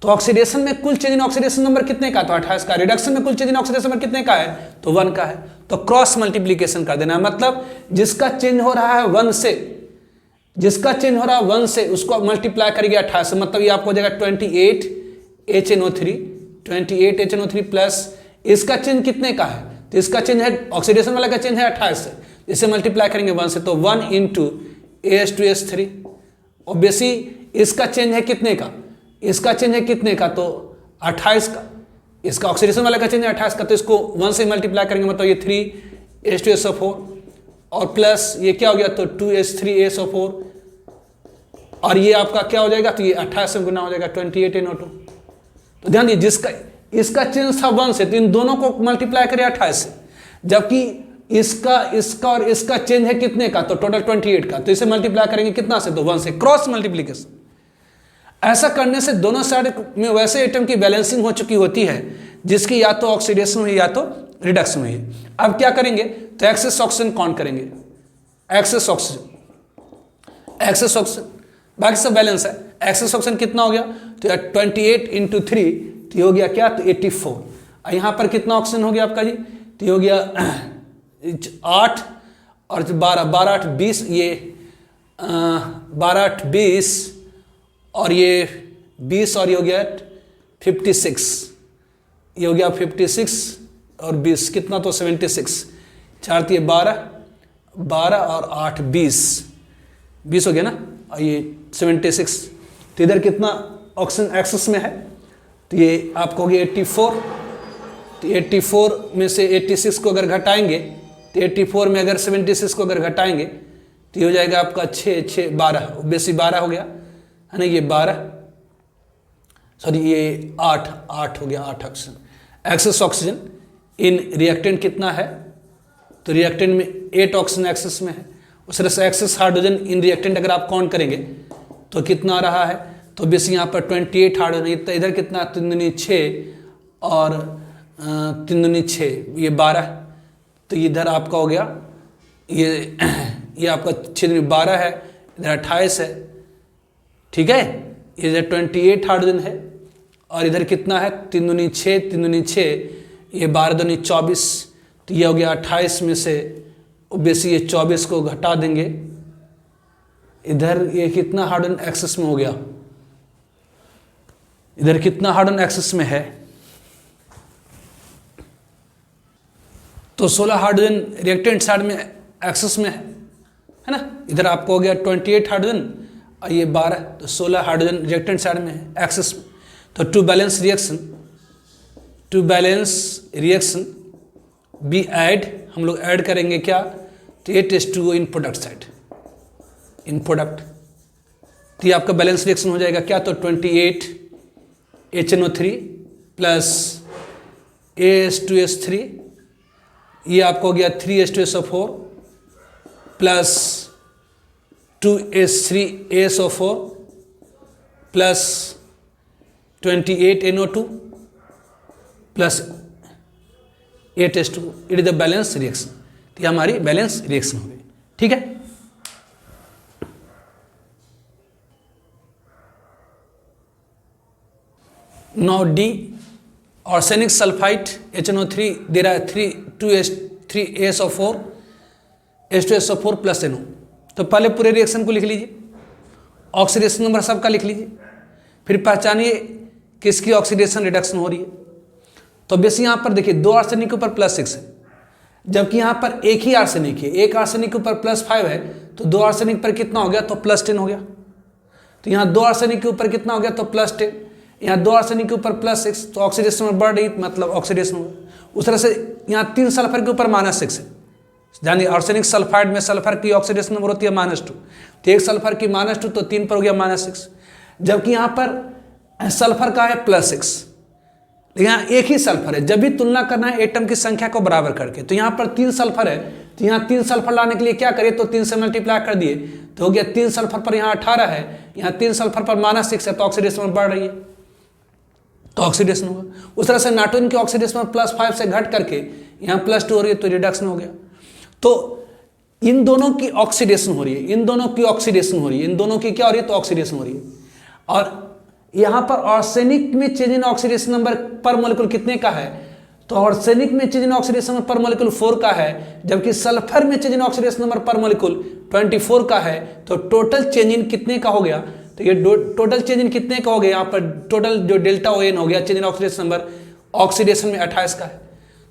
तो ऑक्सीडेशन में कुल चेंज इन ऑक्सीडेशन नंबर कितने का? तो 28 का। रिडक्शन में कुल चेंज इन ऑक्सीडेशन नंबर कितने का है? तो 1 का है। तो क्रॉस मल्टीप्लीकेशन कर देना है, मतलब जिसका चेंज हो रहा है 1 से, जिसका चेंज हो रहा है 1 से, उसको मल्टीप्लाई करेंगे 28 से, मतलब ये आपको हो जाएगा 28 HNO3 प्लस इसका चेंज कितने का है? तो इसका चेंज है, ऑक्सीडेशन वाला का चेंज है 28 से, इसे मल्टीप्लाई करेंगे 1 से, तो 1 × AH2S3। ऑब्वियसली इसका चेंज है कितने का? इसका चेंज है कितने का? तो 28 का। इसका ऑक्सीडेशन वाला का चेंज है 28 का, तो इसको 1 से मल्टीप्लाई करेंगे, मतलब ये 3H2SO4 और प्लस ये क्या हो गया? तो 2H3SO4, और ये आपका क्या हो जाएगा? तो ये 28 से गुना हो जाएगा 28NO2। तो ध्यान दीजिए, जिसका इसका चेंज था 1 से, तो इन दोनों को मल्टीप्लाई करें 28 से, जबकि इसका और इसका चेंज है कितने का? तो टोटल 28 का, तो इसे मल्टीप्लाई करेंगे कितना से? तो 1 से। Cross multiplication. ऐसा करने से दोनों साइड में वैसे एटम की बैलेंसिंग हो चुकी होती है जिसकी या तो ऑक्सीडेशन हुई या तो रिडक्शन हुई है। अब क्या करेंगे, तो एक्सेस ऑक्सीजन काउंट करेंगे, एक्सेस ऑक्सीजन बाकी सब बैलेंस है। एक्सेस ऑक्सीजन कितना हो गया, तो 28 × 3 तो ये हो गया क्या, तो 84। यहाँ पर कितना ऑक्सीजन हो गया आपका जी, तो ये हो गया 8 और 12, 12 8 20, ये 12 8 20 और ये 20 और ये हो गया 56, ये हो गया 56 और 20 कितना, तो 76, 4 तो ये 12 12 और 8 20 हो गया ना, और ये 76। तो इधर कितना ऑक्सीजन एक्सेस में है, तो ये आपको हो गया 84। तो 84 में से 86 को अगर घटाएंगे, तो 84 में अगर 76 को अगर घटाएंगे तो ये हो जाएगा आपका 6 6 12, बेसी 12 हो गया है ना, ये 12 सॉरी ये 8 हो गया, 8 oxygen. Excess oxygen in reactant कितना है, तो रिएक्टेंट में 8 ऑक्सीजन एक्सेस में है। उस तरह से एक्सेस हाइड्रोजन इन रिएक्टेंट अगर आप काउंट करेंगे तो कितना आ रहा है, तो बेसी यहाँ पर 28 हाइड्रोजन, तो इधर कितना 3 दूनी 6 और 3 दूनी 6, ये 12, तो इधर आपका हो गया ये आपका 6 दूनी 12 है, इधर 28 है, ठीक है। इधर 28 हाइड्रोजन है और इधर कितना है 3 दूनी 6, 3 दूनी 6, ये 12 दूनी 24, तो ये हो गया 28 में से बेसी ये 24 को घटा देंगे, इधर ये कितना हाइड्रोजन एक्सेस में हो गया, इधर कितना हाइड्रोजन एक्सेस में है, तो 16 हाइड्रोजन रिएक्टेंट साइड में एक्सेस में है ना। इधर आपको हो गया 28 हाइड्रोजन और ये 12, तो 16 हाइड्रोजन रिएक्टेंट साइड में है एक्सेस में। तो to balance reaction be add, हम लोग ऐड करेंगे क्या, तो 8:2 in product side, in product, तो ये आपका बैलेंस रिएक्शन हो जाएगा क्या, तो 28 HNO3 प्लस AS2S3, ये आपको हो गया 3H2SO4 plus 2H3ASO4 plus 28 NO2 plus 8H2, it is the balance reaction. तो ये हमारी बैलेंस रिएक्शन हो गई, ठीक है। Now D, arsenic sulphide HNO3 दे रहा है 2H3ASO4 H2SO4 प्लस NO। तो पहले पूरे रिएक्शन को लिख लीजिए, ऑक्सीडेशन नंबर सबका लिख लीजिए, फिर पहचानिए किसकी ऑक्सीडेशन रिडक्शन हो रही है। तो बेसी यहाँ पर देखिए 2 आर्सेनिक के ऊपर +6 है, जबकि यहाँ पर एक ही आर्सेनिक है, एक आर्सेनिक के ऊपर +5 है, तो 2 आर्सेनिक पर कितना हो गया, तो +10 हो गया। तो यहाँ 2 आर्सेनिक के ऊपर कितना हो गया, तो +10, यहाँ 2 आर्सेनिक के ऊपर +6, तो ऑक्सीडेशन में बढ़ रही, मतलब ऑक्सीडेशन होगा। उस तरह से यहाँ 3 सल्फर के ऊपर -6 है, यानी आर्सेनिक सल्फाइड में सल्फर की ऑक्सीडेशन नंबर होती है -2, तो एक सल्फर की -2 तो 3 पर हो गया -6, जबकि यहाँ पर सल्फर का है +6, यहाँ एक ही सल्फर है। जब भी तुलना करना है एटम की संख्या को बराबर करके, तो यहाँ पर 3 सल्फर है, तो यहाँ 3 सल्फर लाने के लिए क्या करिए, तो 3 से मल्टीप्लाई कर दिए, तो हो गया 3 सल्फर पर यहाँ 18 है, यहाँ 3 सल्फर पर -6 है, तो ऑक्सीडेशन बढ़ रही है, तो ऑक्सीडेशन होगा। उस तरह से नाइट्रोजन की ऑक्सीडेशन +5 से घट करके यहाँ +2 हो रही है, तो रिडक्शन हो गया। तो इन दोनों की ऑक्सीडेशन हो रही है, इन दोनों की ऑक्सीडेशन हो रही है, इन दोनों की क्या हो रही है, तो ऑक्सीडेशन हो रही है। और यहाँ पर आर्सेनिक में चेंज इन ऑक्सीडेशन नंबर पर मोलिक्यूल कितने का है, तो आर्सेनिक में चेंज इन ऑक्सीडेशन नंबर पर मोलिक्यूल 4 का है, जबकि सल्फर में चेंज इन ऑक्सीडेशन नंबर पर मोलिक्यूल 24 का है। तो टोटल चेंज इन कितने का हो गया, तो ये टोटल चेंज इन कितने का हो गया, यहाँ पर टोटल जो डेल्टा ON हो गया change in oxidation number oxidation में 28 का है,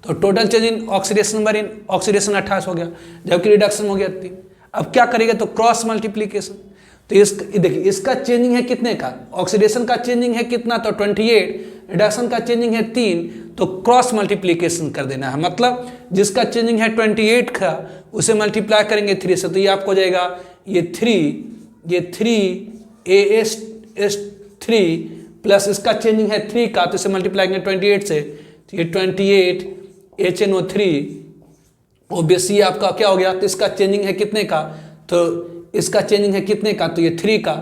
तो total change in oxidation number in oxidation 28 हो गया, जबकि रिडक्शन हो गया 3। अब क्या करेगा, तो क्रॉस मल्टीप्लीकेशन, तो देखिए इसका चेंजिंग है कितने का, ऑक्सीडेशन का चेंजिंग है कितना, तो 28, रिडक्शन का चेंजिंग है 3, तो क्रॉस मल्टीप्लीकेशन कर देना है, मतलब जिसका चेंजिंग है 28 का उसे मल्टीप्लाई करेंगे 3 से, तो ये आपको हो जाएगा ये 3 AS3 प्लस इसका चेंजिंग है 3 का, तो इसे मल्टीप्लाई करेंगे 28 से, तो ये 28 HNO3 ओबीएसली आपका क्या हो गया, तो इसका चेंजिंग है कितने का, तो इसका चेंजिंग है कितने का, तो ये 3 का,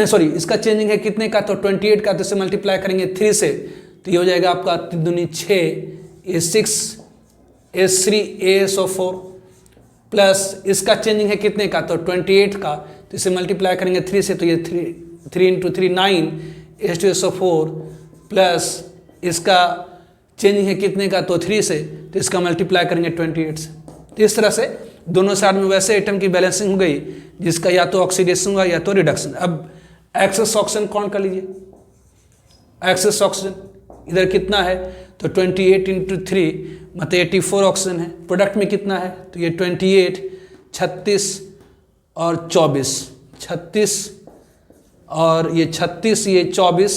सॉरी इसका चेंजिंग है कितने का, तो 28 का, तो इसे मल्टीप्लाई करेंगे 3 से, तो ये हो जाएगा आपका 3 दूनी 6 ये 6 S3 ASO4 प्लस इसका चेंजिंग है कितने का, तो 28 का, तो इसे मल्टीप्लाई करेंगे 3 से, तो ये 3 इंटू 3 9 H2SO4 प्लस इसका चेंजिंग है कितने का, तो 3 से, तो इसका मल्टीप्लाई करेंगे 28 से। तो इस तरह से दोनों साइड में वैसे एटम की बैलेंसिंग हो गई जिसका या तो ऑक्सीडेशन हुआ या तो रिडक्शन। अब एक्सेस ऑक्सीजन काउंट कर लीजिए। एक्सेस ऑक्सीजन इधर कितना है, तो 28 इंटू 3 मतलब 84 ऑक्सीजन है। प्रोडक्ट में कितना है, तो ये 28 36 और 24, 36 और ये 36 ये 24,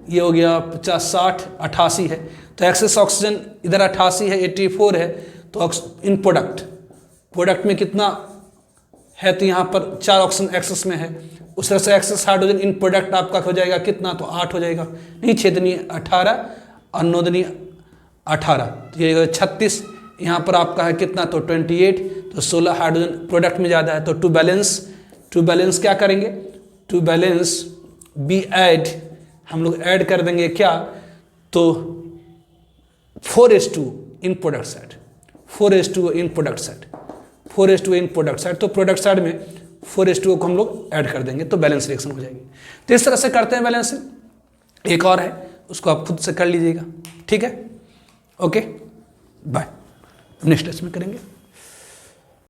ये हो गया 50 60 88 है। तो एक्सेस ऑक्सीजन इधर 88 है, 84 है, तो इन प्रोडक्ट में कितना है, तो यहाँ पर 4 ऑक्सीजन एक्सेस में है। उस तरह से एक्सेस हाइड्रोजन इन प्रोडक्ट आपका हो जाएगा कितना, तो 8 हो जाएगा, नहीं 6 दूनी 18 और 9 दूनी 18, तो ये 36। यहाँ पर आपका है कितना, तो 28, तो 16 हाइड्रोजन प्रोडक्ट में ज़्यादा है। तो टू बैलेंस क्या करेंगे, टू बैलेंस बी ऐड, हम लोग ऐड कर देंगे क्या, तो 4s2 इन प्रोडक्ट साइड, 4s2 इन प्रोडक्ट साइड, 4s2 इन प्रोडक्ट साइड, तो प्रोडक्ट साइड में 4s2 को हम लोग ऐड कर देंगे तो बैलेंस रिएक्शन हो जाएगी। तो इस तरह से करते हैं बैलेंसिंग। एक और है उसको आप खुद से कर लीजिएगा, ठीक है, ओके बाय, नेक्स्ट क्लास में करेंगे।